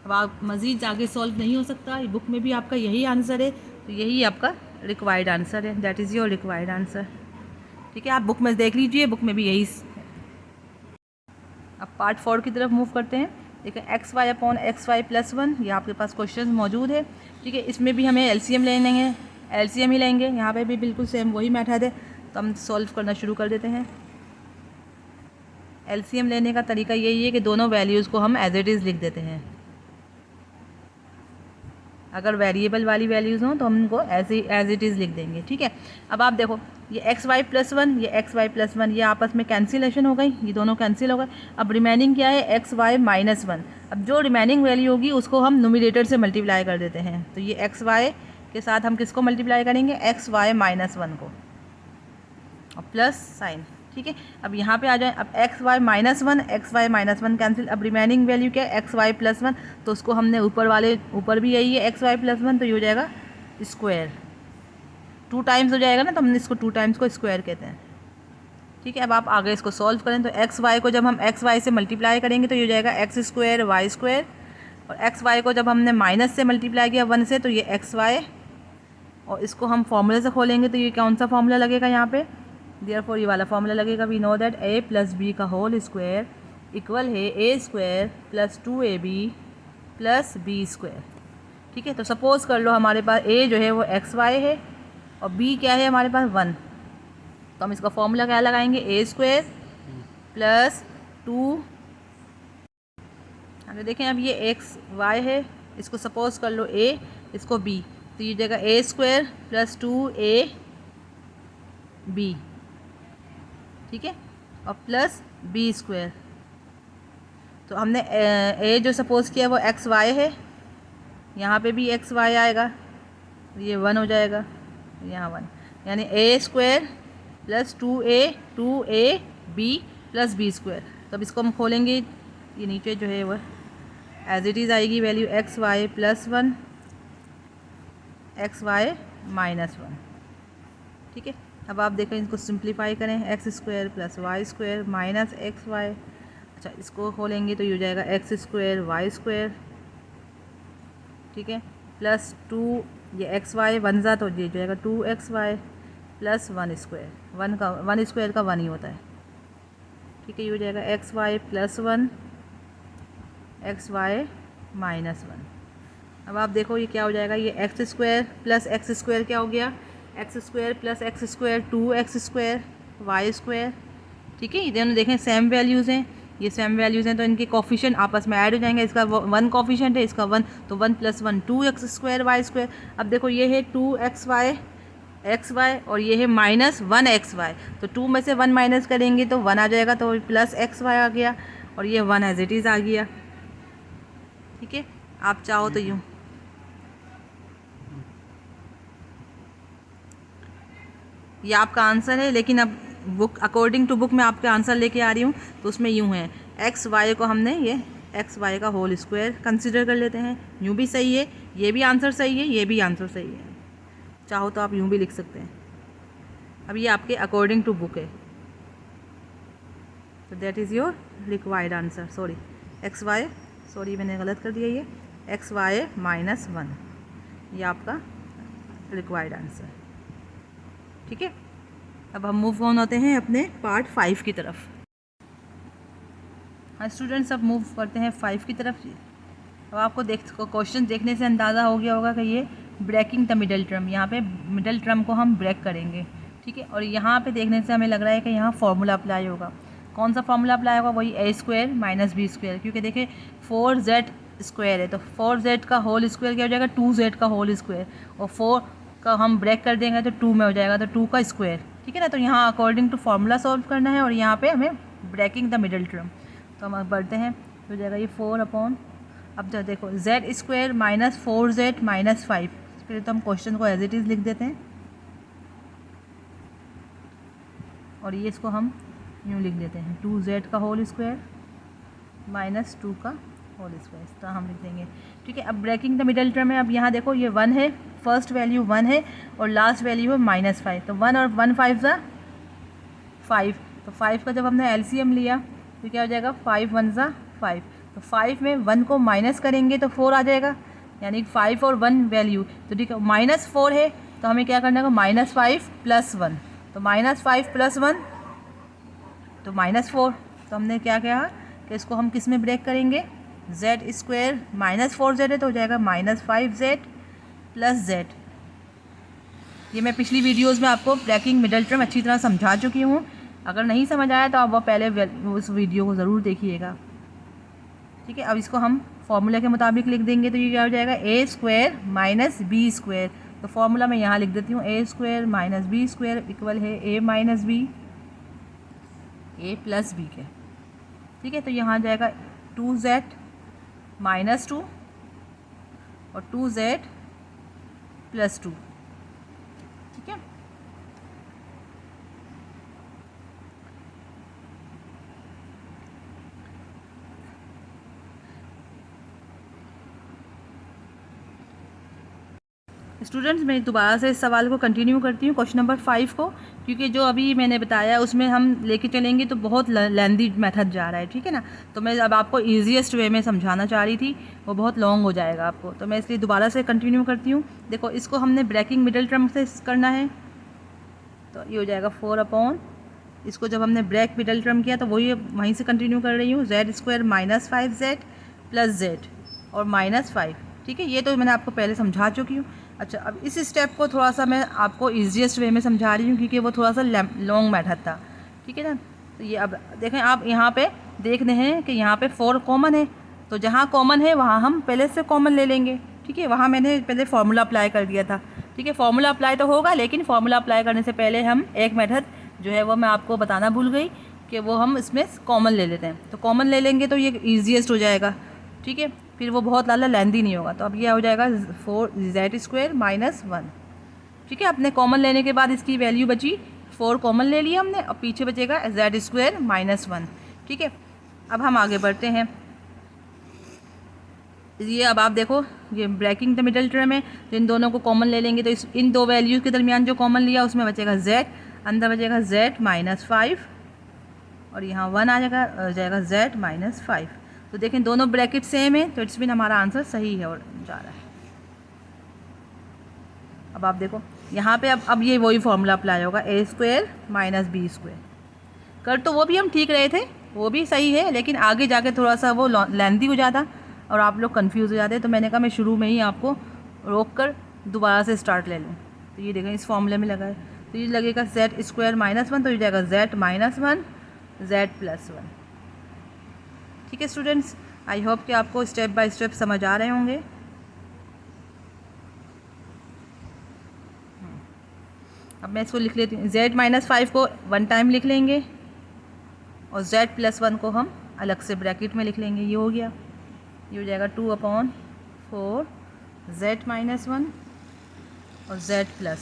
अब आप मज़ीद आगे सॉल्व नहीं हो सकता, बुक में भी आपका यही आंसर है, तो यही आपका रिक्वायर्ड आंसर है, that is your required answer. ठीक है, आप बुक में देख लीजिए, बुक में भी यही। अब पार्ट 4 की तरफ मूव करते हैं। देखिए xy/xy + 1, ये आपके पास क्वेश्चन मौजूद है। ठीक है, इसमें भी हमें एलसीएम लेने हैं, एलसीएम ही लेंगे, यहाँ पे भी बिल्कुल सेम वही मेथड है, तो हम सॉल्व करना शुरू कर देते हैं। एलसीएम लेने का तरीका यही है कि दोनों वैल्यूज़ को हम एज इट इज़ लिख देते हैं। अगर वेरिएबल वाली वैल्यूज़ हों तो हम उनको एज इट इज़ लिख देंगे। ठीक है, अब आप देखो ये xy + 1, ये xy + 1, ये आपस में कैंसिलेशन हो गई, ये दोनों कैंसिल हो गए। अब रिमेनिंग क्या है, xy - 1। अब जो रिमेनिंग वैल्यू होगी उसको हम न्यूमरेटर से मल्टीप्लाई कर देते हैं, तो ये xy के साथ हम किसको मल्टीप्लाई करेंगे, xy - 1 को, और प्लस साइन। ठीक है, अब यहाँ पे आ जाए, अब xy - 1 कैंसिल। अब रिमेनिंग वैल्यू क्या है, xy + 1, तो उसको हमने ऊपर भी यही है xy + 1, तो ये हो जाएगा स्क्वायर, 2 टाइम्स हो जाएगा ना, तो हमने इसको 2 टाइम्स को स्क्वायर कहते हैं। ठीक है, अब आप आगे इसको सॉल्व करें तो xy को जब हम xy से मल्टीप्लाई करेंगे तो ये हो जाएगा x² y², और xy को जब हमने माइनस से मल्टीप्लाई किया 1 से, तो ये xy, और इसको हम फॉर्मूले से खोलेंगे तो ये कौन सा फॉर्मूला लगेगा यहाँ पे, देयरफॉर ये वाला फॉर्मूला लगेगा। We know that a + b का होल स्क्वायर इक्वल है a² + 2ab + b²। ठीक है, तो सपोज़ कर लो हमारे पास a जो है वो xy है और b क्या है हमारे पास 1, तो हम इसका फॉर्मूला क्या लगाएंगे, a² + 2। अगर देखें अब ये xy है, इसको सपोज़ कर लो a, इसको b, तो ये जगह a² + 2ab, ठीक है, और प्लस b²। तो हमने a जो सपोज़ किया वो xy है, यहाँ पे भी xy आएगा, ये 1 हो जाएगा, यहाँ 1, यानी a² + 2ab + b²। तो अब इसको हम खोलेंगे, ये नीचे जो है वो एज इट इज़ आएगी वैल्यू xy + 1 xy - 1। ठीक है, अब आप देखें इसको सिंप्लीफाई करें, x² + y² माइनस xy। अच्छा, इसको खोलेंगे तो ये हो जाएगा x² y², ठीक है, प्लस 2, ये xy 1 ज़ा, तो ये हो जाएगा 2xy + 1²। 1 का 1 ही होता है। ठीक है, ये हो जाएगा xy + 1 xy - 1। अब आप देखो ये क्या हो जाएगा, ये x² + x² क्या हो गया, x² + x² 2x² y²। ठीक है, ये दोनों देखें सेम वैल्यूज़ हैं, ये सेम वैल्यूज़ हैं, तो इनके कोफिशिएंट आपस में ऐड हो जाएंगे। इसका 1 कोफिशिएंट है, इसका 1, तो 1 + 1 2x² y²। अब देखो ये है 2xy और ये है -1xy, तो 2 में से 1 माइनस करेंगे तो 1 आ जाएगा, तो प्लस xy आ गया, और ये 1 एज इट इज़ आ गया। ठीक है, आप चाहो तो यूँ ये आपका आंसर है, लेकिन अब बुक अकॉर्डिंग टू बुक में आपका आंसर लेके आ रही हूँ, तो उसमें यूँ है xy को हमने ये xy का होल स्क्वायर कंसिडर कर लेते हैं। यूँ भी सही है, ये भी आंसर सही है, ये भी आंसर सही है, चाहो तो आप यूँ भी लिख सकते हैं। अब ये आपके अकॉर्डिंग टू बुक है, तो that is your required answer. Sorry मैंने गलत कर दिया, ये xy - 1, ये आपका रिक्वायर्ड आंसर। ठीक है, अब हम मूव ऑन होते हैं अपने पार्ट 5 की तरफ। हाँ स्टूडेंट्स, अब मूव करते हैं 5 की तरफ। अब आपको क्वेश्चन देखने से अंदाज़ा हो गया होगा कि ये ब्रेकिंग द मिडल टर्म, यहाँ पे मिडल टर्म को हम ब्रेक करेंगे। ठीक है, और यहाँ पे देखने से हमें लग रहा है कि यहाँ फार्मूला अप्लाई होगा। कौन सा फार्मूला अप्लाई होगा, वही a² - b², क्योंकि देखिए 4z² है, तो 4z का होल स्क्वायर क्या हो जाएगा, 2z का होल स्क्वायर, और 4 का हम ब्रेक कर देंगे तो 2 में हो जाएगा, तो 2 का स्क्वायर। ठीक है ना, तो यहाँ अकॉर्डिंग टू फार्मूला सॉल्व करना है, और यहाँ पे हमें ब्रेकिंग द मिडल टर्म। तो हम अब बढ़ते हैं, तो हो जाएगा ये 4 अपॉन, अब जो देखो Z square minus 4z minus 5। फिर तो हम क्वेश्चन को एज इट इज़ लिख देते हैं और ये इसको हम यूँ लिख देते हैं 2z का होल स्क्वायर माइनस 2 का होल स्क्वायर, इस तरह हम लिख देंगे। ठीक है, अब ब्रेकिंग द मिडल टर्म है। अब यहाँ देखो ये 1 है, फर्स्ट वैल्यू 1 है और लास्ट वैल्यू है -5। तो 1 और 1 5 ज़ा 5, तो 5 का जब हमने एलसीएम लिया तो क्या हो जाएगा 5 1 ज़ा 5। तो 5 में 1 को माइनस करेंगे तो 4 आ जाएगा, यानी 5 और 1 वैल्यू। तो ठीक है, -4 है तो हमें क्या करना होगा -5 + 1। तो -5 + 1 तो -4। तो हमने क्या किया कि इसको हम किस में ब्रेक करेंगे, जेड स्क्वायर -4z है तो हो जाएगा -5z + z। ये मैं पिछली वीडियोस में आपको ब्रेकिंग मिडल टर्म अच्छी तरह समझा चुकी हूँ। अगर नहीं समझ आया तो आप वो पहले उस वीडियो को ज़रूर देखिएगा। ठीक है, अब इसको हम फॉर्मूला के मुताबिक लिख देंगे। तो ये क्या हो जाएगा a² माइनस b²। तो फॉर्मूला मैं यहाँ लिख देती हूँ a² माइनस b² इक्वल है a minus b, a plus b के। ठीक है, तो यहाँ जाएगा 2z माइनस 2 और 2z + 2। ठीक है, स्टूडेंट्स मैं दोबारा से इस सवाल को कंटिन्यू करती हूँ, क्वेश्चन नंबर 5 को, क्योंकि जो अभी मैंने बताया उसमें हम लेके चलेंगे तो बहुत लेंदी मेथड जा रहा है। ठीक है ना, तो मैं अब आपको ईजीएस्ट वे में समझाना चाह रही थी, वो बहुत लॉन्ग हो जाएगा आपको, तो मैं इसलिए दोबारा से कंटिन्यू करती हूँ। देखो इसको हमने ब्रेकिंग मिडल टर्म से करना है, तो ये हो जाएगा 4 अपॉन, इसको जब हमने ब्रेक मिडल टर्म किया तो वही वहीं से कंटिन्यू कर रही हूँ, z² माइनस 5z + z और -5। ठीक है, ये तो मैंने आपको पहले समझा चुकी हूँ। अच्छा, अब इस स्टेप को थोड़ा सा मैं आपको ईजीएस्ट वे में समझा रही हूँ क्योंकि वो थोड़ा सा लॉन्ग मेथड था। ठीक है ना, तो ये अब देखें आप यहाँ पे देख रहे हैं कि यहाँ पे 4 कॉमन है, तो जहाँ कॉमन है वहाँ हम पहले से कॉमन ले लेंगे। ठीक है, वहाँ मैंने पहले फार्मूला अप्लाई कर दिया था। ठीक है, फार्मूला अप्लाई तो होगा, लेकिन फार्मूला अप्लाई करने से पहले हम एक मेथड जो है वो मैं आपको बताना भूल गई कि वो हम इसमें कॉमन ले लेते हैं। तो कॉमन ले लेंगे तो ये ईजीएस्ट हो जाएगा। ठीक है, फिर वो बहुत ज़्यादा लेंदी नहीं होगा। तो अब यह हो जाएगा 4z² माइनस 1। ठीक है, अपने कॉमन लेने के बाद इसकी वैल्यू बची 4 कॉमन ले लिया हमने, और पीछे बचेगा z² माइनस 1। ठीक है, अब हम आगे बढ़ते हैं। ये अब आप देखो ये ब्रेकिंग द मिडल टर्म है, तो इन दोनों को कॉमन ले लेंगे तो इन दो वैल्यूज़ के दरमियान जो कॉमन लिया उसमें बचेगा z, अंदर बचेगा z -5 और यहाँ 1 आ जाएगा z -5। तो देखें दोनों ब्रैकेट सेम है, तो इट्स मीन हमारा आंसर सही है और जा रहा है। अब आप देखो यहाँ पे अब ये वही फार्मूला अप्लाई होगा, a² माइनस b²। कर तो वो भी हम ठीक रहे थे, वो भी सही है, लेकिन आगे जाके थोड़ा सा वो लेंथी हो जाता और आप लोग कंफ्यूज हो जाते। तो मैंने कहा मैं शुरू में ही आपको रोक कर दोबारा से स्टार्ट ले लूँ। तो ये देखें इस फॉर्मूले में लगा है, तो ये लगेगा z² माइनस 1, तो ये जाएगा z -1 z + 1। ठीक है स्टूडेंट्स, आई होप कि आपको स्टेप बाय स्टेप समझ आ रहे होंगे। अब मैं इसको लिख लेती हूँ, z -5 को 1 टाइम लिख लेंगे और z + 1 को हम अलग से ब्रैकेट में लिख लेंगे। ये हो गया, ये हो जाएगा 2/4 z -1 और z + 1।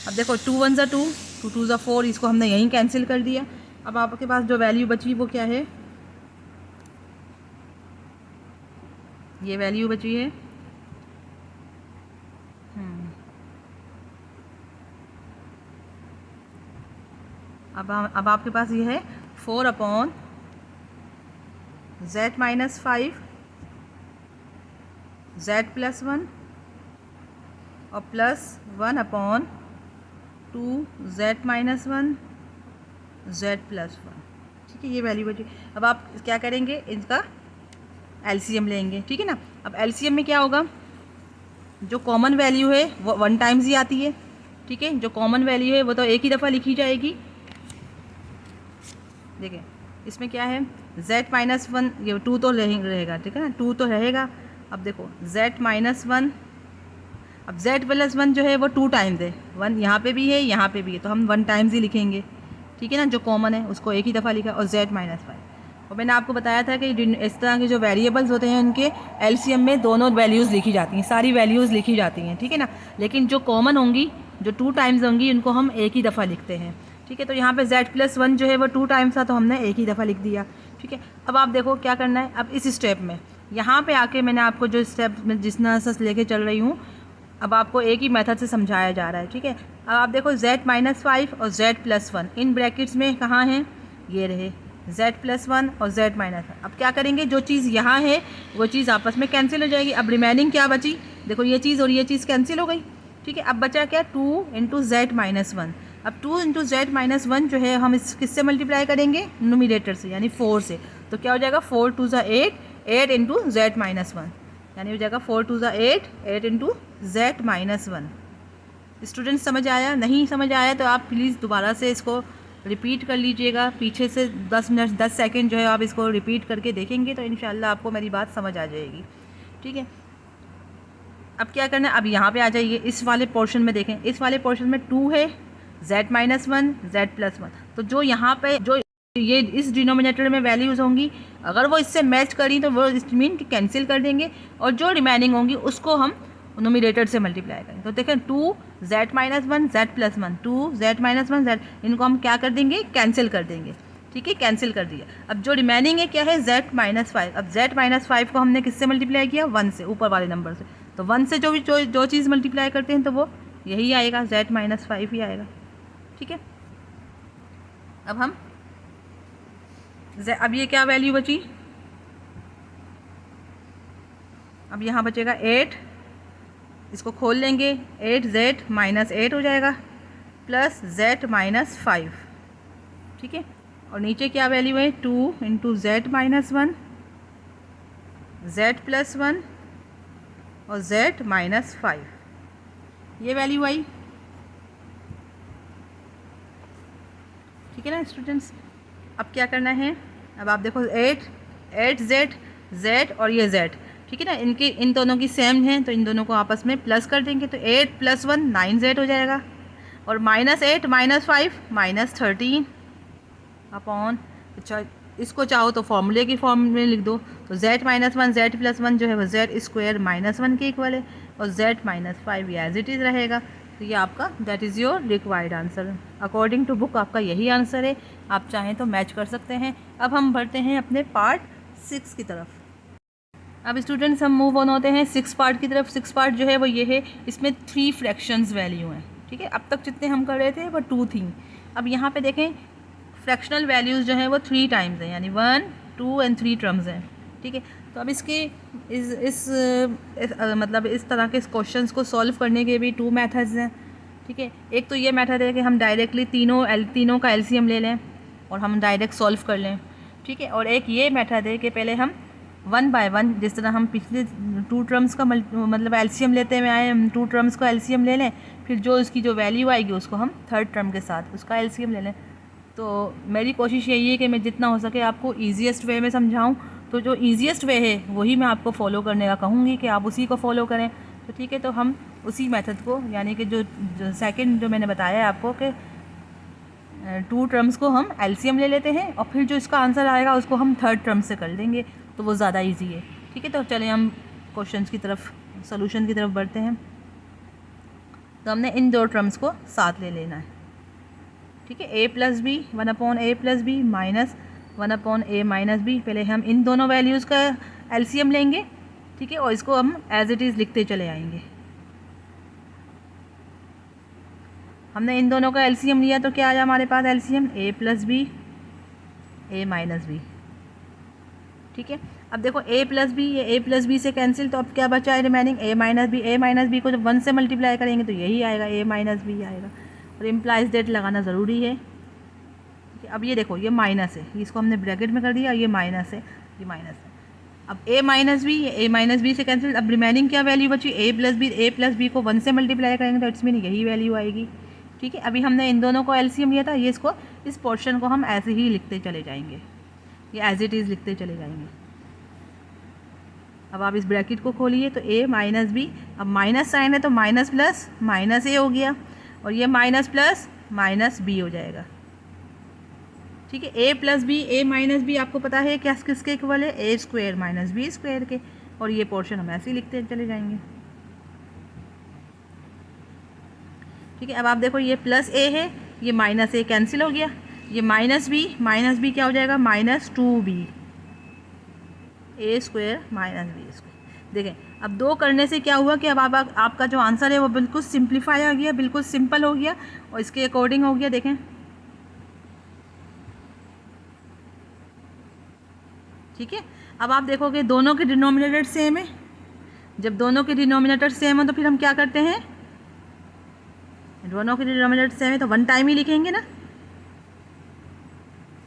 अब देखो 2 1 = 2, 2 2 = 4, इसको हमने यहीं कैंसिल कर दिया। अब आपके पास जो वैल्यू बची वो क्या है, ये वैल्यू बची है अब आपके पास ये है 4/z -5 z + 1 और +1/2 z -1 z + 1। ठीक है, ये वैल्यू बची। अब आप क्या करेंगे, इनका एलसीएम लेंगे। ठीक है ना, अब एलसीएम में क्या होगा, जो कॉमन वैल्यू है वो 1 टाइम्स ही आती है। ठीक है, जो कॉमन वैल्यू है वो तो एक ही दफ़ा लिखी जाएगी। देखें इसमें क्या है, z -1, ये 2 तो रहेगा। ठीक है ना, 2 तो रहेगा। अब देखो z -1, अब z + 1 जो है वो 2 टाइम्स है, 1 यहाँ पे भी है यहाँ पे भी है, तो हम 1 टाइम्स ही लिखेंगे। ठीक है ना, जो कॉमन है उसको एक ही दफ़ा लिखा, और z माइनस 5। और मैंने आपको बताया था कि इस तरह के जो वेरिएबल्स होते हैं उनके एलसीएम में दोनों वैल्यूज़ लिखी जाती हैं, सारी वैल्यूज़ लिखी जाती हैं, ठीक है ना। लेकिन जो कॉमन होंगी, जो 2 टाइम्स होंगी, उनको हम एक ही दफ़ा लिखते हैं, ठीक है। तो यहाँ पे z+1 जो है वो 2 टाइम्स था, तो हमने एक ही दफ़ा लिख दिया, ठीक है। अब आप देखो क्या करना है। अब इस स्टेप में यहाँ पे आके मैंने आपको जो स्टेप में जिस तरह से लेके चल रही हूँ, अब आपको एक ही मेथड से समझाया जा रहा है, ठीक है। अब आप देखो z-5 और z+1 इन ब्रैकेट्स में कहाँ हैं, ये रहे z+1 और z-1। अब क्या करेंगे, जो चीज़ यहाँ है वो चीज़ आपस में कैंसिल हो जाएगी। अब रिमेनिंग क्या बची, देखो ये चीज़ और ये चीज़ कैंसिल हो गई, ठीक है। अब बचा क्या, 2 × z-1। अब 2 × z-1 जो है हम इस किससे मल्टीप्लाई करेंगे, नोमिनेटर से, यानी 4 से। तो क्या हो जाएगा, 4 × 8, 8 × z-1, यानी हो जाएगा 4 × 8, 8 × z-1। स्टूडेंट्स समझ आया? नहीं समझ आया तो आप प्लीज़ दोबारा से इसको रिपीट कर लीजिएगा, पीछे से 10 मिनट 10 सेकंड जो है आप इसको रिपीट करके देखेंगे तो इंशाल्लाह आपको मेरी बात समझ आ जाएगी, ठीक है। अब क्या करना है, अब यहाँ पे आ जाइए, इस वाले पोर्शन में देखें, इस वाले पोर्शन में 2 है, z-1, z+1। तो जो यहाँ पे जो ये इस डिनोमिनेटर में वैल्यूज़ होंगी, अगर वो इससे मैच करी तो वो इट मीन कि कैंसिल कर देंगे, और जो रिमेनिंग होंगी उसको हम नोमिनेटर से मल्टीप्लाई करेंगे। तो देखें 2 z-1 z+1, 2 z-1 z, इनको हम क्या कर देंगे, कैंसिल कर देंगे, ठीक है, कैंसिल कर दिया। अब जो रिमेनिंग है क्या है, z-5। अब z-5 को हमने किससे मल्टीप्लाई किया, 1 से, ऊपर वाले नंबर से। तो 1 से जो चीज़ मल्टीप्लाई करते हैं तो वो यही आएगा, z-5 ही आएगा, ठीक है। अब ये क्या वैल्यू बची, अब यहाँ बचेगा 8, इसको खोल लेंगे, 8z-8 हो जाएगा, प्लस z-5, ठीक है। और नीचे क्या वैल्यू है, 2 × z-1, z+1 और z-5, ये वैल्यू आई, ठीक है ना स्टूडेंट्स। अब क्या करना है, अब आप देखो 8z और ये z, ठीक है ना, इन दोनों की सेम है तो इन दोनों को आपस में प्लस कर देंगे, तो 8+1 9z हो जाएगा, और -8 -5 -13 अपॉन, इसको चाहो तो फॉर्मूले की फॉर्म में लिख दो, तो z-1 z+1 जो है वो z² -1 के इक्वल है, और z-5 ये एज इट इज़ रहेगा। तो ये आपका that is your required answer, according to book आपका यही आंसर है, आप चाहें तो मैच कर सकते हैं। अब हम बढ़ते हैं अपने पार्ट 6 की तरफ। अब स्टूडेंट्स हम मूव ऑन होते हैं 6 पार्ट की तरफ। 6 पार्ट जो है वो ये है, इसमें 3 फ्रैक्शंस वैल्यू हैं, ठीक है। अब तक जितने हम कर रहे थे वो 2 थी। अब यहाँ पे देखें फ्रैक्शनल वैल्यूज़ जो हैं वो 3 टाइम्स हैं, यानी 1, 2 एंड 3 टर्म्स हैं, ठीक है। तो अब इसके मतलब इस तरह के क्वेश्चंस को सॉल्व करने के भी 2 मेथड्स हैं, ठीक है। एक तो ये मेथड है कि हम डायरेक्टली तीनों का एलसीएम ले लें और हम डायरेक्ट सॉल्व कर लें, ठीक है। और एक ये मेथड है कि पहले हम 1 बाय 1, जिस तरह हम पिछले 2 टर्म्स का मतलब एलसीएम लेते हुए आए, हम 2 टर्म्स का एलसीएम ले लें, फिर जो उसकी जो वैल्यू आएगी उसको हम थर्ड टर्म के साथ उसका एलसीएम ले लें। तो मेरी कोशिश यही है कि मैं जितना हो सके आपको ईजीएस्ट वे में समझाऊं, तो जो ईजीएस्ट वे है वही मैं आपको फॉलो करने का कहूँगी कि आप उसी को फॉलो करें, तो ठीक है। तो हम उसी मेथड को, यानी कि जो सेकंड जो मैंने बताया है आपको कि 2 टर्म्स को हम एलसीएम ले लेते हैं और फिर जो इसका आंसर आएगा उसको हम थर्ड टर्म से कर लेंगे, तो वो ज़्यादा ईजी है, ठीक है। तो चलें हम क्वेश्चन की तरफ, सोल्यूशन की तरफ बढ़ते हैं। तो हमने इन 2 टर्म्स को साथ ले लेना है, ठीक है। a+b 1/a+b माइनस 1/a-b, पहले हम इन दोनों वैल्यूज़ का एलसीएम लेंगे, ठीक है, और इसको हम एज इट इज़ लिखते चले आएंगे। हमने इन दोनों का एलसीएम लिया तो क्या आया हमारे पास एलसीएम, a+b a-b, ठीक है। अब देखो a+b, ये a+b से कैंसिल, तो अब क्या बचा है रिमेनिंग, a-b को जब 1 से मल्टीप्लाई करेंगे तो यही आएगा, a-b आएगा, और इम्प्लाइज डेट लगाना ज़रूरी है। अब ये देखो ये माइनस है, इसको हमने ब्रैकेट में कर दिया, ये माइनस है, ये माइनस है। अब a-b से कैंसिल, अब रिमेनिंग क्या वैल्यू बची, a+b को 1 से मल्टीप्लाई करेंगे तो इट्स मीन यही वैल्यू आएगी, ठीक है। अभी हमने इन दोनों को एलसीएम लिया था, ये इसको इस पोर्शन को हम ऐसे ही लिखते चले जाएंगे, ये एज इट इज़ लिखते चले जाएंगे। अब आप इस ब्रैकेट को खोलिए तो a-b, अब माइनस साइन है तो माइनस प्लस माइनस a हो गया, और ये माइनस प्लस माइनस b हो जाएगा, ठीक है। ए प्लस बी, ए माइनस बी आपको पता है क्या किसके इक्वल है, a square minus b square के, और ये पोर्शन हम ऐसे ही लिखते चले जाएंगे। ठीक है। अब आप देखो ये प्लस ए है, ये माइनस ए कैंसिल हो गया, ये माइनस बी क्या हो जाएगा, माइनस 2b, ए स्क्वायर माइनस बी स्क्वायर। देखें अब दो करने से क्या हुआ कि अब आपका जो आंसर है वो बिल्कुल सिंप्लीफाई हो गया, बिल्कुल सिंपल हो गया और इसके अकॉर्डिंग हो गया। देखें ठीक है। अब आप देखोगे दोनों के डिनोमिनेटर सेम है, जब दोनों के डिनोमिनेटर सेम हो तो फिर हम क्या करते हैं, दोनों के डिनोमिनेटर सेम है तो वन टाइम ही लिखेंगे ना।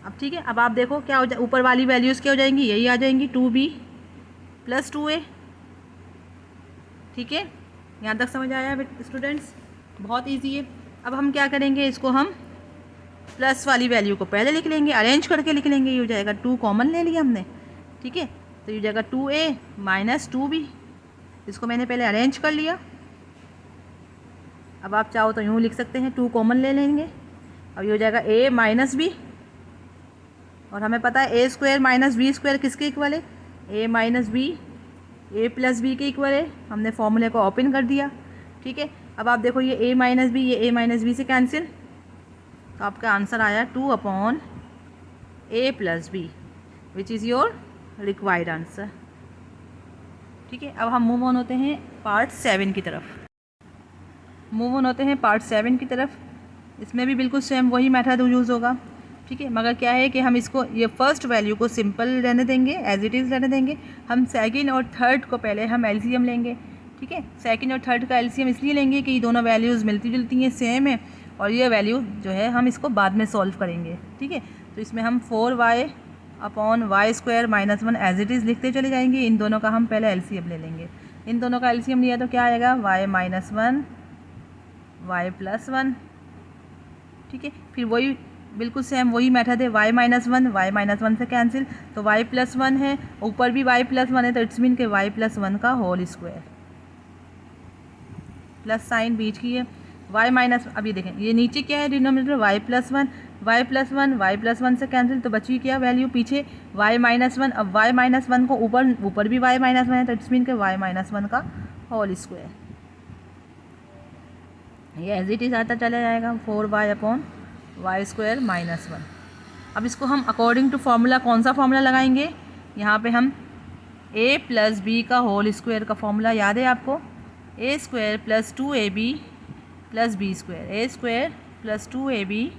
अब ठीक है, अब आप देखो क्या हो जाए, ऊपर वाली वैल्यूज़ क्या हो जाएंगी, यही आ जाएंगी 2b प्लस 2a। ठीक है, यहाँ तक समझ आया स्टूडेंट्स, बहुत इजी है। अब हम क्या करेंगे, इसको हम प्लस वाली वैल्यू को पहले लिख लेंगे, अरेंज करके लिख लेंगे। ये हो जाएगा 2 कॉमन ले लिया हमने, ठीक है, तो ये हो जाएगा 2a माइनस 2b, इसको मैंने पहले अरेंज कर लिया। अब आप चाहो तो यूँ लिख सकते हैं, 2 कॉमन ले लेंगे, अब ये हो जाएगा a माइनस बी, और हमें पता है a square minus b square किसके इक्वल है, a minus b a plus b के इक्वल है। हमने फॉर्मूले को ओपन कर दिया। ठीक है, अब आप देखो ये a माइनस बी, ये a माइनस बी से कैंसिल, तो आपका आंसर आया 2/a plus b, which is your required answer. ठीक है, अब हम मूव ऑन होते हैं पार्ट 7 की तरफ। इसमें भी बिल्कुल सेम वही मेथड यूज़ होगा। ठीक है, मगर क्या है कि हम इसको ये फर्स्ट वैल्यू को सिंपल रहने देंगे, एज इट इज़ रहने देंगे। हम सेकंड और थर्ड को पहले हम एलसीएम लेंगे। ठीक है, सेकंड और थर्ड का एलसीएम इसलिए लेंगे कि ये दोनों वैल्यूज़ मिलती जुलती हैं, सेम है, और ये वैल्यू जो है हम इसको बाद में सॉल्व करेंगे। ठीक है, तो इसमें हम 4y upon y square minus 1 as it is लिखते चले जाएंगे। इन दोनों का हम पहले एलसीएम ले लेंगे। इन दोनों का एलसीएम लिया तो क्या आएगा, y माइनस 1 y प्लस 1। ठीक है, फिर वही बिल्कुल सेम वही मेथड है, y माइनस 1 से कैंसिल, तो y प्लस 1 है, ऊपर भी y प्लस 1 है, तो इट्स मीन के y प्लस 1 का होल स्क्वायर, प्लस साइन बीच की है, y माइनस, अब ये देखें ये नीचे क्या है डिनोमिनेटर, y प्लस 1 से कैंसिल, तो बची क्या वैल्यू पीछे, y माइनस 1। अब y माइनस 1 को ऊपर भी y माइनस 1 है, तो इट्स मीन के y माइनस 1 का होल स्क्वायर। ये एज इट इज़ आता चला जाएगा, 4y upon y square minus 1। अब इसको हम अकॉर्डिंग टू फार्मूला, कौन सा फार्मूला लगाएंगे, यहाँ पे हम a प्लस बी का होल स्क्वायर का फार्मूला याद है आपको, a square plus 2ab plus b square, a square plus 2ab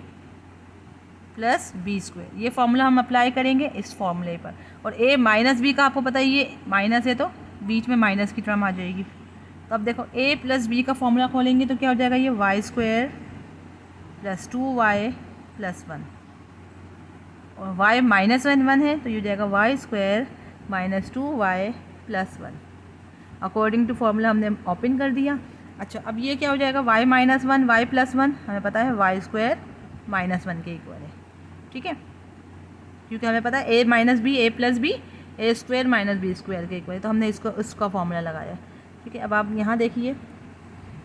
plus b square. ये फार्मूला हम अप्लाई करेंगे इस फार्मूले पर। और a माइनस बी का आपको पता है ये माइनस है, तो बीच में माइनस की टर्म आ जाएगी। तो अब देखो a प्लस बी का फार्मूला खोलेंगे तो क्या हो जाएगा, ये Y square plus 2y plus 1, और y माइनस 1 है, तो ये हो जाएगा y square minus 2y plus 1। According to formula हमने ओपन कर दिया। अच्छा, अब ये क्या हो जाएगा, y माइनस 1 y प्लस 1, हमें पता है y स्क्वायर माइनस 1 के इक्वल है। ठीक है, क्योंकि हमें पता है a minus b a plus b a square minus b square के इक्वल है, तो हमने इसका फार्मूला लगाया। ठीक है, अब आप यहाँ देखिए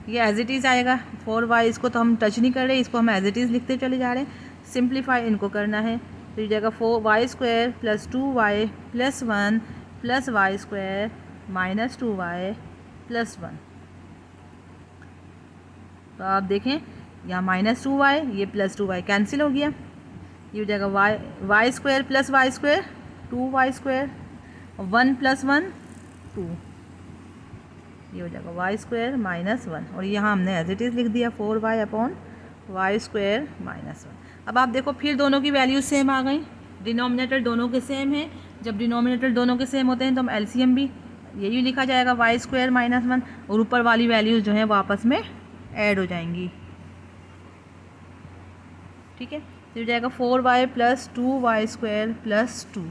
ये एज इट इज़ आएगा, 4y, इसको तो हम टच नहीं कर रहे, इसको हम एज इट इज़ लिखते चले जा रहे हैं। सिंप्लीफाई इनको करना है, तो ये जाएगा 4y square plus 2y plus 1 plus y square minus 2y plus 1। तो आप देखें यहाँ माइनस 2y, ये प्लस 2y कैंसिल हो गया, ये हो जाएगा y square plus y square 2y square, 1 plus 1 2, ये हो जाएगा वाई स्क्वायर माइनस 1, और यहाँ हमने एज इट इज़ लिख दिया 4y upon y square minus 1। अब आप देखो फिर दोनों की वैल्यूज सेम आ गई, डिनोमिनेटर दोनों के सेम है। जब डिनोमिनेटर दोनों के सेम होते हैं तो हम एलसीएम भी यही लिखा जाएगा, वाई स्क्वायर माइनस 1, और ऊपर वाली वैल्यूज़ जो हैं वो आपस में ऐड हो जाएंगी। ठीक है, तो हो जाएगा 4y plus 2y square plus 2।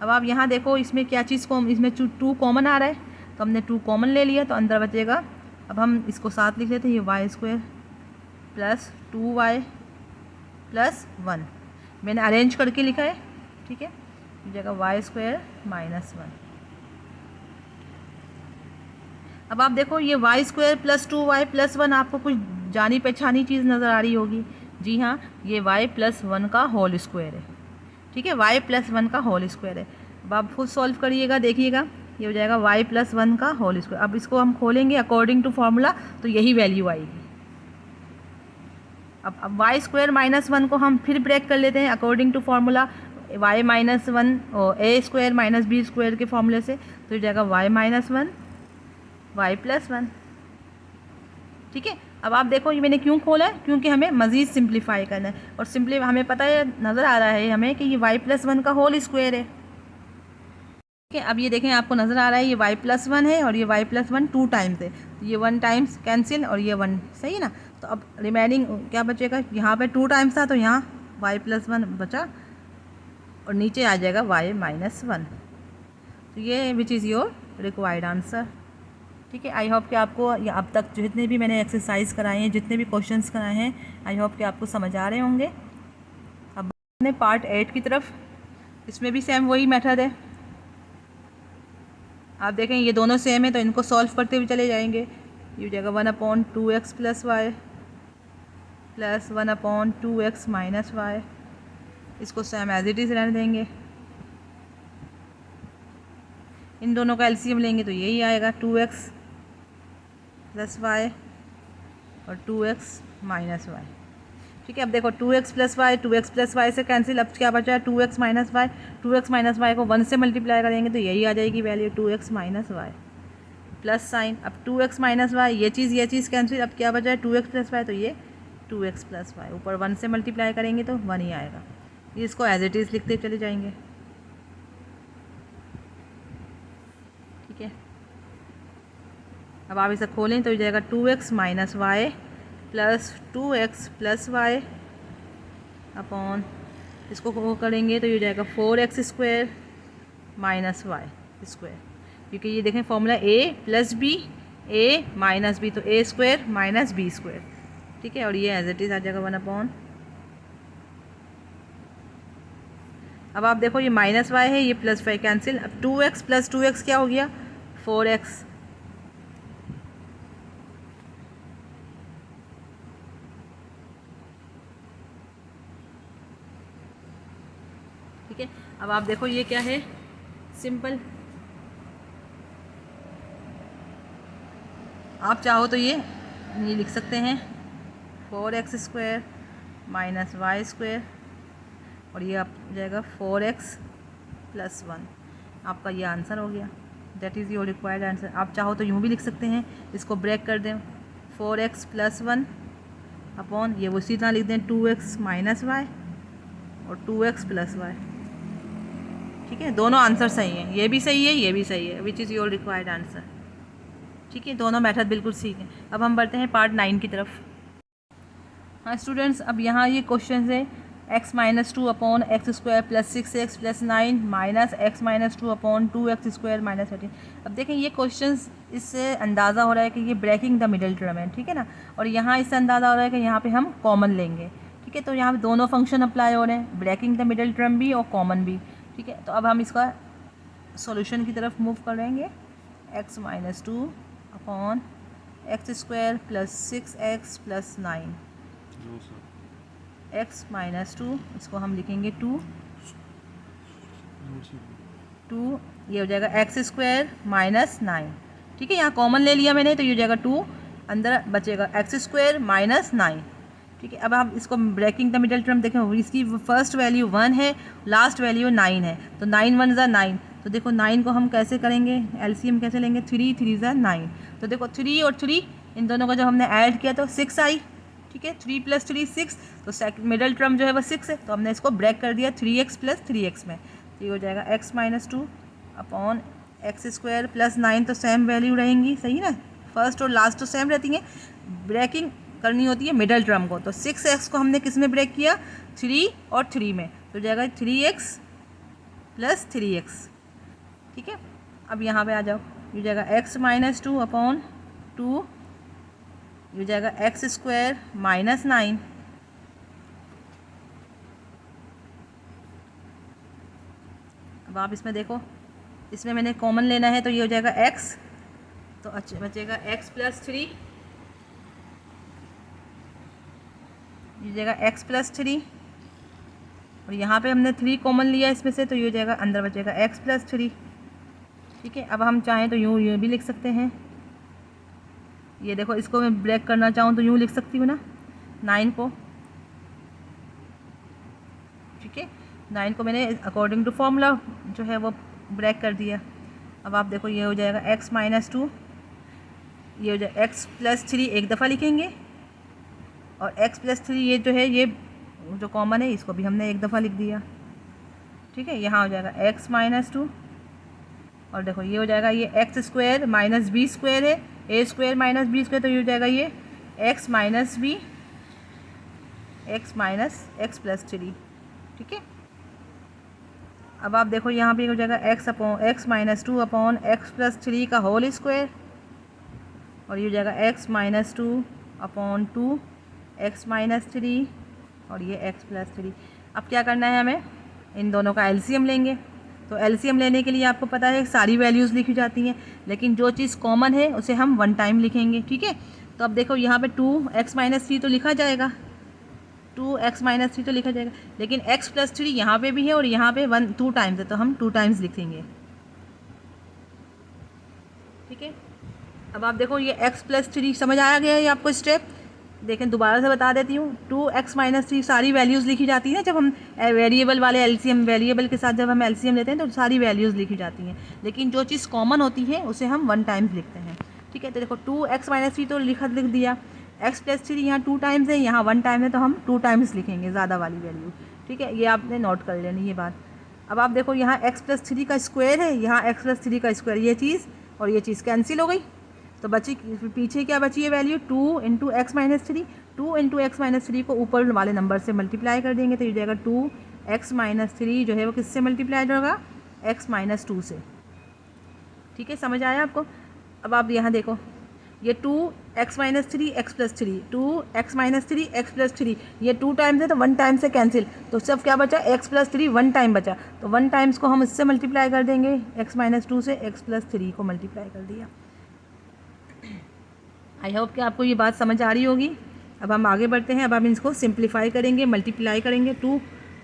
अब आप यहाँ देखो इसमें क्या चीज़ को, इसमें 2 कॉमन आ रहा है, तो हमने 2 कॉमन ले लिया, तो अंदर बचेगा, अब हम इसको साथ लिख लेते हैं, ये Y square plus 2y plus 1, मैंने अरेंज करके लिखा है। ठीक है, ये जगह वाई स्क्वायर माइनस 1। अब आप देखो ये Y square plus 2y plus 1, आपको कुछ जानी पहचानी चीज़ नज़र आ रही होगी, जी हाँ, ये y प्लस 1 का होल स्क्वायर है। ठीक है, y प्लस 1 का होल स्क्वायर है। अब आप खुद सॉल्व करिएगा, देखिएगा ये हो जाएगा y प्लस 1 का होल स्क्वायर। अब इसको हम खोलेंगे अकॉर्डिंग टू फार्मूला, तो यही वैल्यू आएगी। अब वाई स्क्वायर माइनस 1 को हम फिर ब्रेक कर लेते हैं according to formula y minus 1 और a square minus b square के फॉर्मूले से, तो हो जाएगा y माइनस 1 y प्लस 1। ठीक है, अब आप देखो ये मैंने क्यों खोला है, क्योंकि हमें मज़ीद सिंप्लीफाई करना है, और सिंपली हमें पता है, नज़र आ रहा है हमें कि ये y प्लस 1 का होल स्क्वायर है। ठीक है, अब ये देखें आपको नज़र आ रहा है ये y प्लस 1 है और ये y प्लस 1 2 टाइम्स है, तो ये 1 टाइम्स कैंसिल और ये 1, सही है ना। तो अब रिमेनिंग क्या बचेगा, यहाँ पे 2 टाइम्स था तो यहाँ y प्लस 1 बचा और नीचे आ जाएगा y माइनस 1। तो ये विच इज़ योर रिक्वायर्ड आंसर। ठीक है, आई होप कि आपको अब तक जितने भी मैंने एक्सरसाइज कराए हैं, जितने भी क्वेश्चंस कराए हैं, आई होप कि आपको समझ आ रहे होंगे। अब अपने पार्ट 8 की तरफ, इसमें भी सेम वही मेथड है। आप देखें ये दोनों सेम है, तो इनको सॉल्व करते हुए चले जाएंगे। ये हो जाएगा 1/2x plus y plus 1/2x minus y, इसको सेम एज इट इज़ रहने देंगे। इन दोनों का एलसीएम लेंगे तो यही आएगा 2x प्लस वाई और 2x माइनस वाई। ठीक है, अब देखो 2x प्लस वाई से कैंसिल, अब क्या बचा है 2x minus Y. 2x minus Y को 1 से मल्टीप्लाई करेंगे तो यही आ जाएगी value 2x minus y plus sign. अब 2x माइनस वाई, ये चीज़ कैंसिल, अब क्या बचा है 2x प्लस वाई, तो ये 2x प्लस वाई, ऊपर 1 से मल्टीप्लाई करेंगे तो 1 ही आएगा। ये इसको एज इट इज़ लिखते चले जाएंगे। ठीक है, अब आप इसे खोलें तो हो जाएगा 2x minus y plus 2x plus y upon, इसको वो करेंगे तो ये हो जाएगा 4x square minus Y square, क्योंकि ये देखें formula a plus b a minus b, तो a square minus b square. ठीक है, और ये एज इट इज़ आ जाएगा 1 अपॉन, अब आप देखो ये माइनस वाई है, ये प्लस वाई कैंसिल। अब 2x प्लस 2x क्या हो गया 4x। ठीक है, अब आप देखो ये क्या है, सिंपल। आप चाहो तो ये लिख सकते हैं 4x square minus Y square, और ये आप जाएगा 4x प्लस 1। आपका ये आंसर हो गया, that is your required answer. आप चाहो तो यूँ भी लिख सकते हैं, इसको ब्रेक कर दें 4x प्लस 1 अपॉन, ये उसी तरह लिख दें 2x माइनस वाई और 2x प्लस वाई। ठीक है, दोनों आंसर सही हैं, ये भी सही है, ये भी सही है, विच इज़ योर रिक्वायर्ड आंसर। ठीक है, दोनों मेथड बिल्कुल ठीक है। अब हम बढ़ते हैं पार्ट 9 की तरफ। हाँ स्टूडेंट्स, अब यहाँ ये क्वेश्चन है x minus 2 upon x square plus 6x plus 9 minus x minus 2 upon 2x square minus 13। अब देखें ये क्वेश्चंस, इससे अंदाज़ा हो रहा है कि ये ब्रेकिंग द मिडिल टर्म है। ठीक है ना, और यहाँ इससे अंदाज़ा हो रहा है कि यहाँ पे हम कॉमन लेंगे। ठीक है, तो यहाँ पे दोनों फंक्शन अप्लाई हो रहे हैं, ब्रेकिंग द मिडिल टर्म भी और कॉमन भी। ठीक है, तो अब हम इसका सॉल्यूशन की तरफ मूव करेंगे। x minus 2 upon x square plus 6x plus 9, x minus 2, इसको हम लिखेंगे 2, ये हो जाएगा एक्स स्क्वायर माइनस 9। ठीक है, यहाँ कॉमन ले लिया मैंने, तो ये हो जाएगा 2, अंदर बचेगा एक्स स्क्वायर माइनस 9। ठीक है, अब हम इसको ब्रेकिंग द मिडिल टर्म देखें, इसकी फर्स्ट वैल्यू 1 है, लास्ट वैल्यू 9 है, तो 9 1 ज़ा 9। तो देखो 9 को हम कैसे करेंगे, एलसीएम कैसे लेंगे, 3 3 ज़ा 9। तो देखो 3 और 3 इन दोनों को जब हमने ऐड किया तो 6 आई। ठीक है, 3 प्लस 3 6, तो मिडिल टर्म जो है वो 6 है, तो हमने इसको ब्रेक कर दिया 3x प्लस 3x में। तो ये हो जाएगा x minus 2 upon x square plus 9, तो सेम वैल्यू रहेंगी, सही ना, फर्स्ट और लास्ट तो सेम रहती हैं, ब्रेकिंग करनी होती है मिडिल टर्म को। तो 6x को हमने किस में ब्रेक किया, 3 और 3 में, तो हो जाएगा 3x प्लस 3x। ठीक है, अब यहाँ पे आ जाओ, ये हो जाएगा x माइनस 2 अपॉन 2, ये हो जाएगा एक्स स्क्वायर माइनस 9। अब आप इसमें देखो, इसमें मैंने कॉमन लेना है, तो ये हो जाएगा x, तो अच्छा बचेगा x प्लस 3, ये हो जाएगा x प्लस 3 और यहाँ पे हमने 3 कॉमन लिया इसमें से, तो ये हो जाएगा अंदर बचेगा x प्लस 3। ठीक है, अब हम चाहें तो यूँ भी लिख सकते हैं। ये देखो, इसको मैं ब्रेक करना चाहूँ तो यूँ लिख सकती हूँ ना 9 को। ठीक है, 9 को मैंने अकॉर्डिंग टू फॉर्मूला जो है वो ब्रेक कर दिया। अब आप देखो, ये हो जाएगा x माइनस 2, ये हो जाएगा x प्लस 3 एक दफ़ा लिखेंगे, और x प्लस 3 ये जो है ये जो कॉमन है इसको भी हमने एक दफ़ा लिख दिया। ठीक है, यहाँ हो जाएगा x माइनस 2, और देखो ये हो जाएगा ये x square minus b square है, a square minus b square, तो ये हो जाएगा ये x minus b x minus x plus 3। ठीक है, अब आप देखो यहाँ पे हो जाएगा x minus 2 upon x plus 3 का होल स्क्वायर, और ये हो जाएगा x minus 2 upon 2 x minus 3 और ये एक्स प्लस 3। अब क्या करना है, हमें इन दोनों का एलसीएम लेंगे। तो एलसीएम लेने के लिए आपको पता है सारी वैल्यूज़ लिखी जाती हैं, लेकिन जो चीज़ कॉमन है उसे हम वन टाइम लिखेंगे। ठीक है, तो अब देखो यहाँ पे 2x माइनस 3 तो लिखा जाएगा, 2x माइनस 3 तो लिखा जाएगा, लेकिन x प्लस 3 यहाँ पे भी है और यहाँ पे 2 टाइम्स है, तो हम 2 टाइम्स लिखेंगे। ठीक है, अब आप देखो ये x प्लस 3 समझ आया गया है आपको स्टेप। देखें, दोबारा से बता देती हूँ, 2x माइनस 3 सारी वैल्यूज़ लिखी जाती हैं ना, जब हम वेरिएबल वाले एलसीएम वेरिएबल के साथ जब हम एलसीएम लेते हैं तो सारी वैल्यूज़ लिखी जाती हैं, लेकिन जो चीज़ कॉमन होती है उसे हम 1 टाइम्स लिखते हैं। ठीक है, तो देखो 2x माइनस 3 तो लिख दिया, x प्लस 3 यहाँ 2 टाइम्स है, यहाँ 1 टाइम है, तो हम 2 टाइम्स लिखेंगे ज़्यादा वाली वैल्यू। ठीक है, ये आपने नोट कर लेनी ये बात। अब आप देखो यहाँ x प्लस 3 का स्क्वायर है, यहाँ x प्लस 3 का स्क्वायर, ये चीज़ और ये चीज़ कैंसिल हो गई, तो बची पीछे क्या बची है value 2 into x minus 3। 2 into x minus 3 को ऊपर वाले नंबर से मल्टीप्लाई कर देंगे, तो ये जाएगा 2x माइनस 3 जो है वो किससे मल्टीप्लाई होगा, x माइनस 2 से। ठीक है, समझ आया आपको। अब आप यहाँ देखो, ये 2x minus 3 x plus 3, 2x minus 3 x plus 3, ये 2 टाइम्स है तो 1 टाइम से कैंसिल, तो सब क्या बचा, x प्लस 3 1 टाइम बचा, तो 1 टाइम्स को हम इससे मल्टीप्लाई कर देंगे, x माइनस 2 से x प्लस 3 को मल्टीप्लाई कर दिया। आई होप कि आपको ये बात समझ आ रही होगी। अब हम आगे बढ़ते हैं, अब हम इसको सिंप्लीफाई करेंगे, मल्टीप्लाई करेंगे 2।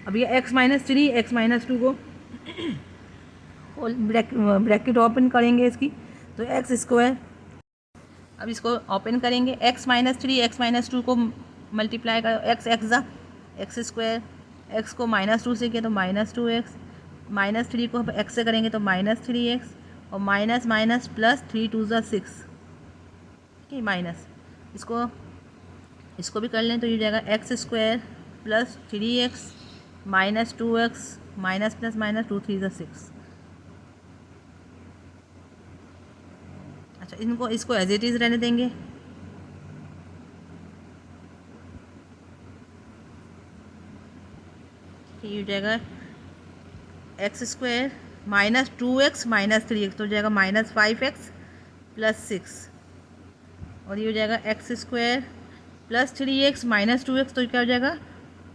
अब ये x माइनस 3 एक्स माइनस 2 को ब्रैकेट ओपन करेंगे इसकी, तो एक्स स्क्वायर, अब इसको ओपन करेंगे, x माइनस 3 एक्स माइनस 2 को मल्टीप्लाई कर एक्स स्क्वायर, एक्स को माइनस 2 से किया तो माइनस 2x, माइनस 3 को x से करेंगे तो माइनस 3x, और माइनस माइनस प्लस 3 2 ज़ा 6, ठीक माइनस, इसको भी कर लें तो ये जाएगा x square plus 3x minus 2x minus plus minus 2 3 ज़ा 6। अच्छा, इसको एज इट इज़ रहने देंगे। ये हो जाएगा x square minus 2x minus 3x, तो हो जाएगा माइनस 5x प्लस 6, और ये हो जाएगा x square plus 3x minus 2x, तो क्या हो जाएगा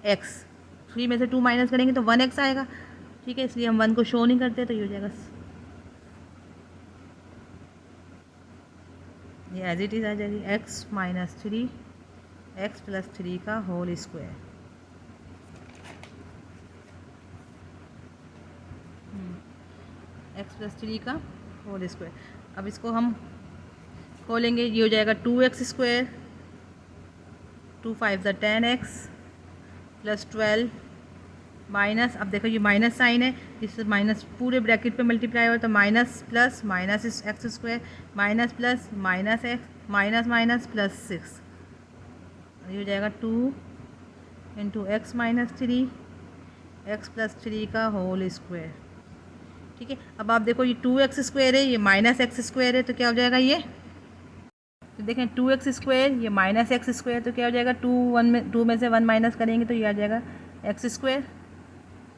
x, 3 में से 2 माइनस करेंगे तो 1x आएगा। ठीक है, इसलिए हम 1 को शो नहीं करते, तो ये हो जाएगा, ये एज इट इज़ आ जाएगी x माइनस 3 एक्स प्लस 3 का होल स्क्वायर। एक्स प्लस 3 का होल स्क्वायर। अब इसको हम खोलेंगे, ये हो जाएगा 2x स्क्वायर, 2 5 ज़ा 10x प्लस 12 माइनस, अब देखो ये माइनस साइन है, इससे माइनस पूरे ब्रैकेट पे मल्टीप्लाई हो तो minus plus minus x square minus plus minus x minus minus plus 6, ये हो जाएगा 2 into x minus 3 x plus 3 का होल स्क्वायर। ठीक है, अब आप देखो ये 2x स्क्वायर है, ये माइनस एक्स स्क्वायर है, तो क्या हो जाएगा ये, तो देखें 2x स्क्वायर ये माइनस एक्स स्क्वायर, तो क्या हो जाएगा 2 में से 1 माइनस करेंगे तो ये आ जाएगा एक्स स्क्वायर।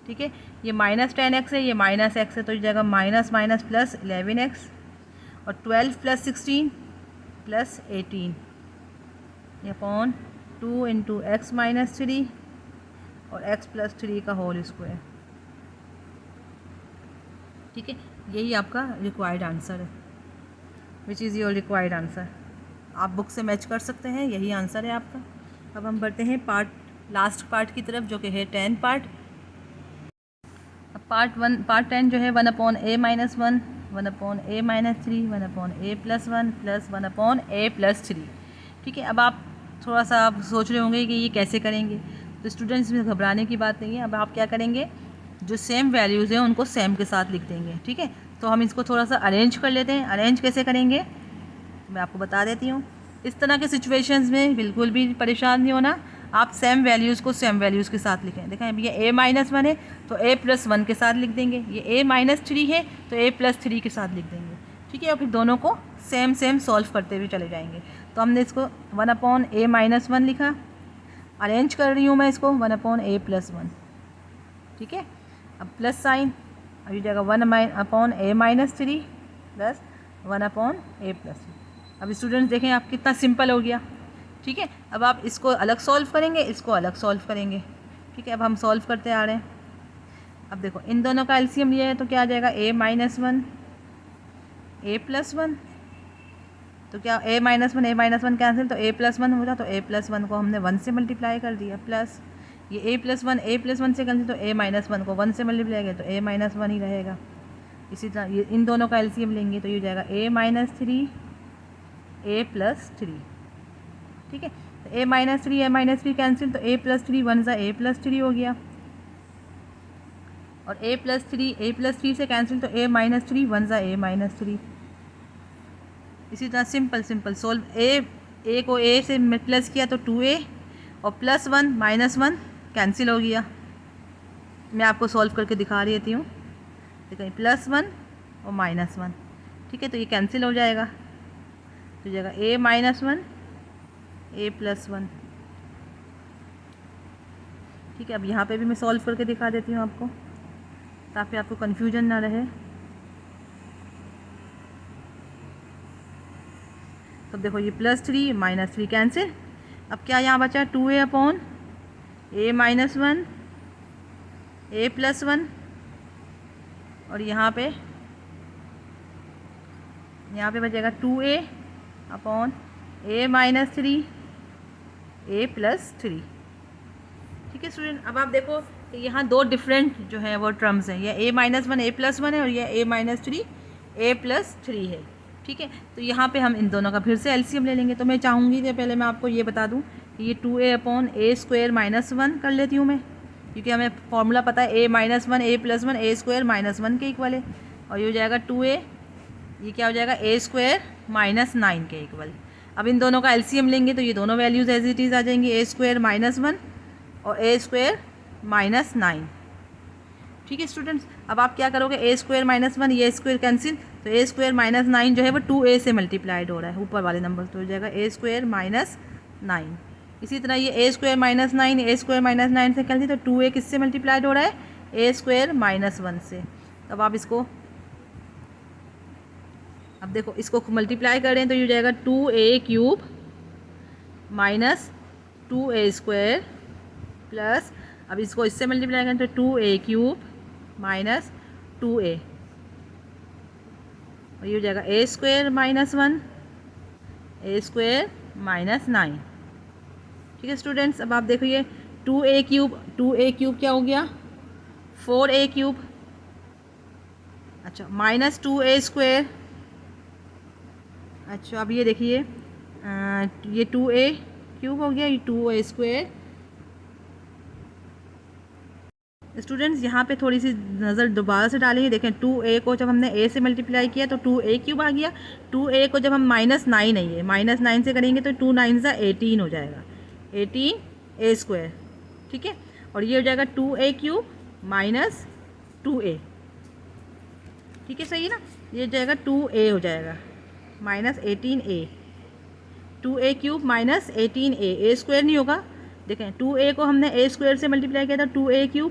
ठीक है, ये माइनस 10x है, ये माइनस x है, तो ये जाएगा माइनस माइनस प्लस 11x, और 12 प्लस 16 प्लस 18 ये अपॉन 2 इंटू एक्स माइनस 3 और x प्लस 3 का होल स्क्वायर। ठीक है, यही आपका रिक्वायर्ड आंसर है, विच इज़ योर रिक्वायर्ड आंसर। आप बुक से मैच कर सकते हैं, यही आंसर है आपका। अब हम बढ़ते हैं पार्ट लास्ट पार्ट की तरफ, जो कि है 10 पार्ट। अब पार्ट 10 जो है 1/a-1, 1/a-3, 1/a+1 plus 1/a+3। ठीक है, अब आप थोड़ा सा आप सोच रहे होंगे कि ये कैसे करेंगे। तो स्टूडेंट्स में घबराने की बात नहीं है। अब आप क्या करेंगे, जो सेम वैल्यूज़ हैं उनको सेम के साथ लिख देंगे। ठीक है, तो हम इसको थोड़ा सा अरेंज कर लेते हैं। अरेंज कैसे करेंगे मैं आपको बता देती हूँ। इस तरह के सिचुएशंस में बिल्कुल भी परेशान नहीं होना, आप सेम वैल्यूज़ को सेम वैल्यूज़ के साथ लिखें। देखें, अब ये a-1 है तो a+1 के साथ लिख देंगे, ये a-3 है तो a+3 के साथ लिख देंगे। ठीक है, और फिर दोनों को सेम सेम सॉल्व करते हुए चले जाएंगे। तो हमने इसको 1/a-1 लिखा, अरेंज कर रही हूँ मैं इसको 1/a+1। ठीक है, अब प्लस साइन, अब ये जाएगा 1/a-3 प्लस 1/a+3। अब स्टूडेंट्स देखें आप कितना सिंपल हो गया। ठीक है, अब आप इसको अलग सॉल्व करेंगे, इसको अलग सॉल्व करेंगे। ठीक है, अब हम सॉल्व करते आ रहे हैं। अब देखो इन दोनों का एलसीएम लिया है तो क्या आ जाएगा, a-1 a+1। तो क्या a-1 कैंसिल, तो a+1 हो जाए, तो a+1 को हमने 1 से मल्टीप्लाई कर दिया, प्लस ये a+1 से कैंसिल, तो a-1 को 1 से मल्टीप्लाई किया तो a-1 ही रहेगा। इसी तरह ये इन दोनों का एलसीएम लेंगे तो ये हो जाएगा a-3 a+3। ठीक है, तो a-3 कैंसिल, तो a+3 1 सा a+3 हो गया, और a+3 से कैंसिल, तो a-3 1 सा a-3। इसी तरह सिंपल सोल्व, a को a से प्लस किया तो 2a, और +1 -1 कैंसिल हो गया। मैं आपको सॉल्व करके दिखा रही थी हूँ। देखिए +1 और -1, ठीक है, तो ये कैंसिल हो जाएगा, तो जाएगा a-1 a+1। ठीक है, अब यहाँ पे भी मैं सॉल्व करके दिखा देती हूँ आपको, ताकि आपको कन्फ्यूजन ना रहे। तो देखो ये +3 -3 कैंसिल। अब क्या यहाँ बचा, 2a/a-1 a+1, और यहाँ पे बचेगा 2a/a-3 a+3। ठीक है स्टूडेंट, अब आप देखो कि यहाँ दो डिफरेंट जो है वो टर्म्स हैं, ये a-1 a+1 है और ये a-3 a+3 है। ठीक है, तो यहाँ पे हम इन दोनों का फिर से एलसीएम ले लेंगे। तो मैं चाहूँगी कि पहले मैं आपको ये बता दूँ कि ये 2a/a² -1 कर लेती हूँ मैं, क्योंकि हमें फॉर्मूला पता है a-1 a+1 a² -1 के इक्वल है, और ये हो जाएगा 2a, ये क्या हो जाएगा a² -9 के इक्वल। अब इन दोनों का एलसीएम लेंगे तो ये दोनों वैल्यूज़ एज इट इज़ आ जाएंगी, a² -1 और a² -9। ठीक है स्टूडेंट्स, अब आप क्या करोगे, a² -1 ये स्क्वायर कैंसिल, तो a² -9 जो है वो 2a से मल्टीप्लाइड हो रहा है ऊपर वाले नंबर, तो हो जाएगा a² -9। इसी तरह ये a² -9 a² -9 से कैंसिल, तो 2a किससे मल्टीप्लाइड हो रहा है, a² -1 से। तब आप इसको, अब देखो इसको मल्टीप्लाई करें तो ये हो जाएगा 2a³ -2a² प्लस, अब इसको इससे मल्टीप्लाई करें तो 2a³ -2a, और ये हो जाएगा a² -1 a² -9। ठीक है स्टूडेंट्स, अब आप देखिए 2a³ क्या हो गया, 4a³, अच्छा -2a², अच्छा अब ये देखिए ये 2a³ हो गया, ये 2a²। स्टूडेंट्स यहाँ पे थोड़ी सी नज़र दोबारा से डालेंगे, देखें 2a को जब हमने a से मल्टीप्लाई किया तो 2a³ आ गया, 2a को जब हम -9 है -9 से करेंगे तो 2 9 सा 18 हो जाएगा, 18a²। ठीक है, और ये हो जाएगा 2a³ -2a। ठीक है, सही है ना, ये हो जाएगा 2a हो जाएगा -18a, 2a³ -18a, a² नहीं होगा। देखें 2a को हमने a² से मल्टीप्लाई किया था, 2a³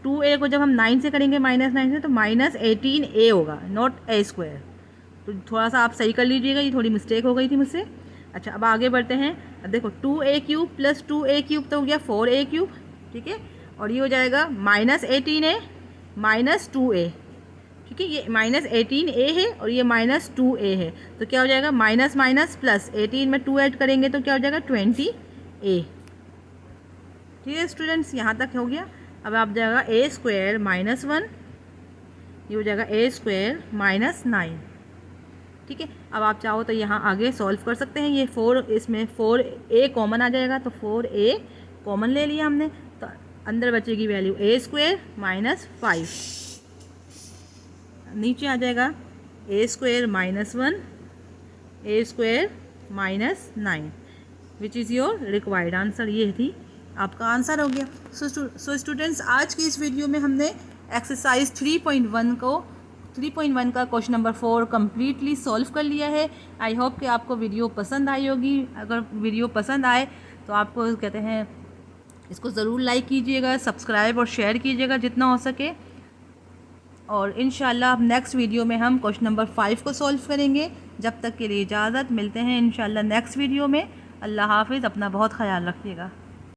-2a को जब हम 9 से करेंगे -9 से तो -18a होगा, नॉट a²। तो थोड़ा सा आप सही कर लीजिएगा, ये थोड़ी मिस्टेक हो गई थी मुझसे। अच्छा अब आगे बढ़ते हैं, अब देखो 2a³ + 2a³ तो हो गया 4a³। ठीक है, और ये हो जाएगा -18a -2a। ठीक है, ये -18a है और ये -2a है, तो क्या हो जाएगा, माइनस माइनस प्लस, 18 में 2 ऐड करेंगे तो क्या हो जाएगा 20a। ठीक है स्टूडेंट्स, यहाँ तक हो गया। अब आप जाएगा ए स्क्वायर माइनस 1, ये हो जाएगा ए स्क्वायर माइनस 9। ठीक है, अब आप चाहो तो यहाँ आगे सॉल्व कर सकते हैं। ये 4, इसमें 4a कॉमन आ जाएगा, तो 4a कॉमन ले लिया हमने, तो अंदर बचेगी वैल्यू ए स्क्वायर माइनस 5। नीचे आ जाएगा a square minus 1, a square minus 9, which is your required answer. ये थी आपका आंसर हो गया। सो स्टूडेंट्स, आज की इस वीडियो में हमने एक्सरसाइज 3.1 का क्वेश्चन नंबर 4 कम्प्लीटली सॉल्व कर लिया है। आई होप कि आपको वीडियो पसंद आई होगी। अगर वीडियो पसंद आए तो आपको कहते हैं इसको ज़रूर लाइक कीजिएगा, सब्सक्राइब और शेयर कीजिएगा जितना हो सके। और इंशाल्लाह अब नेक्स्ट वीडियो में हम क्वेश्चन नंबर 5 को सॉल्व करेंगे। जब तक के लिए इजाज़त, मिलते हैं इंशाल्लाह नेक्स्ट वीडियो में। अल्लाह हाफिज़, अपना बहुत ख्याल रखिएगा।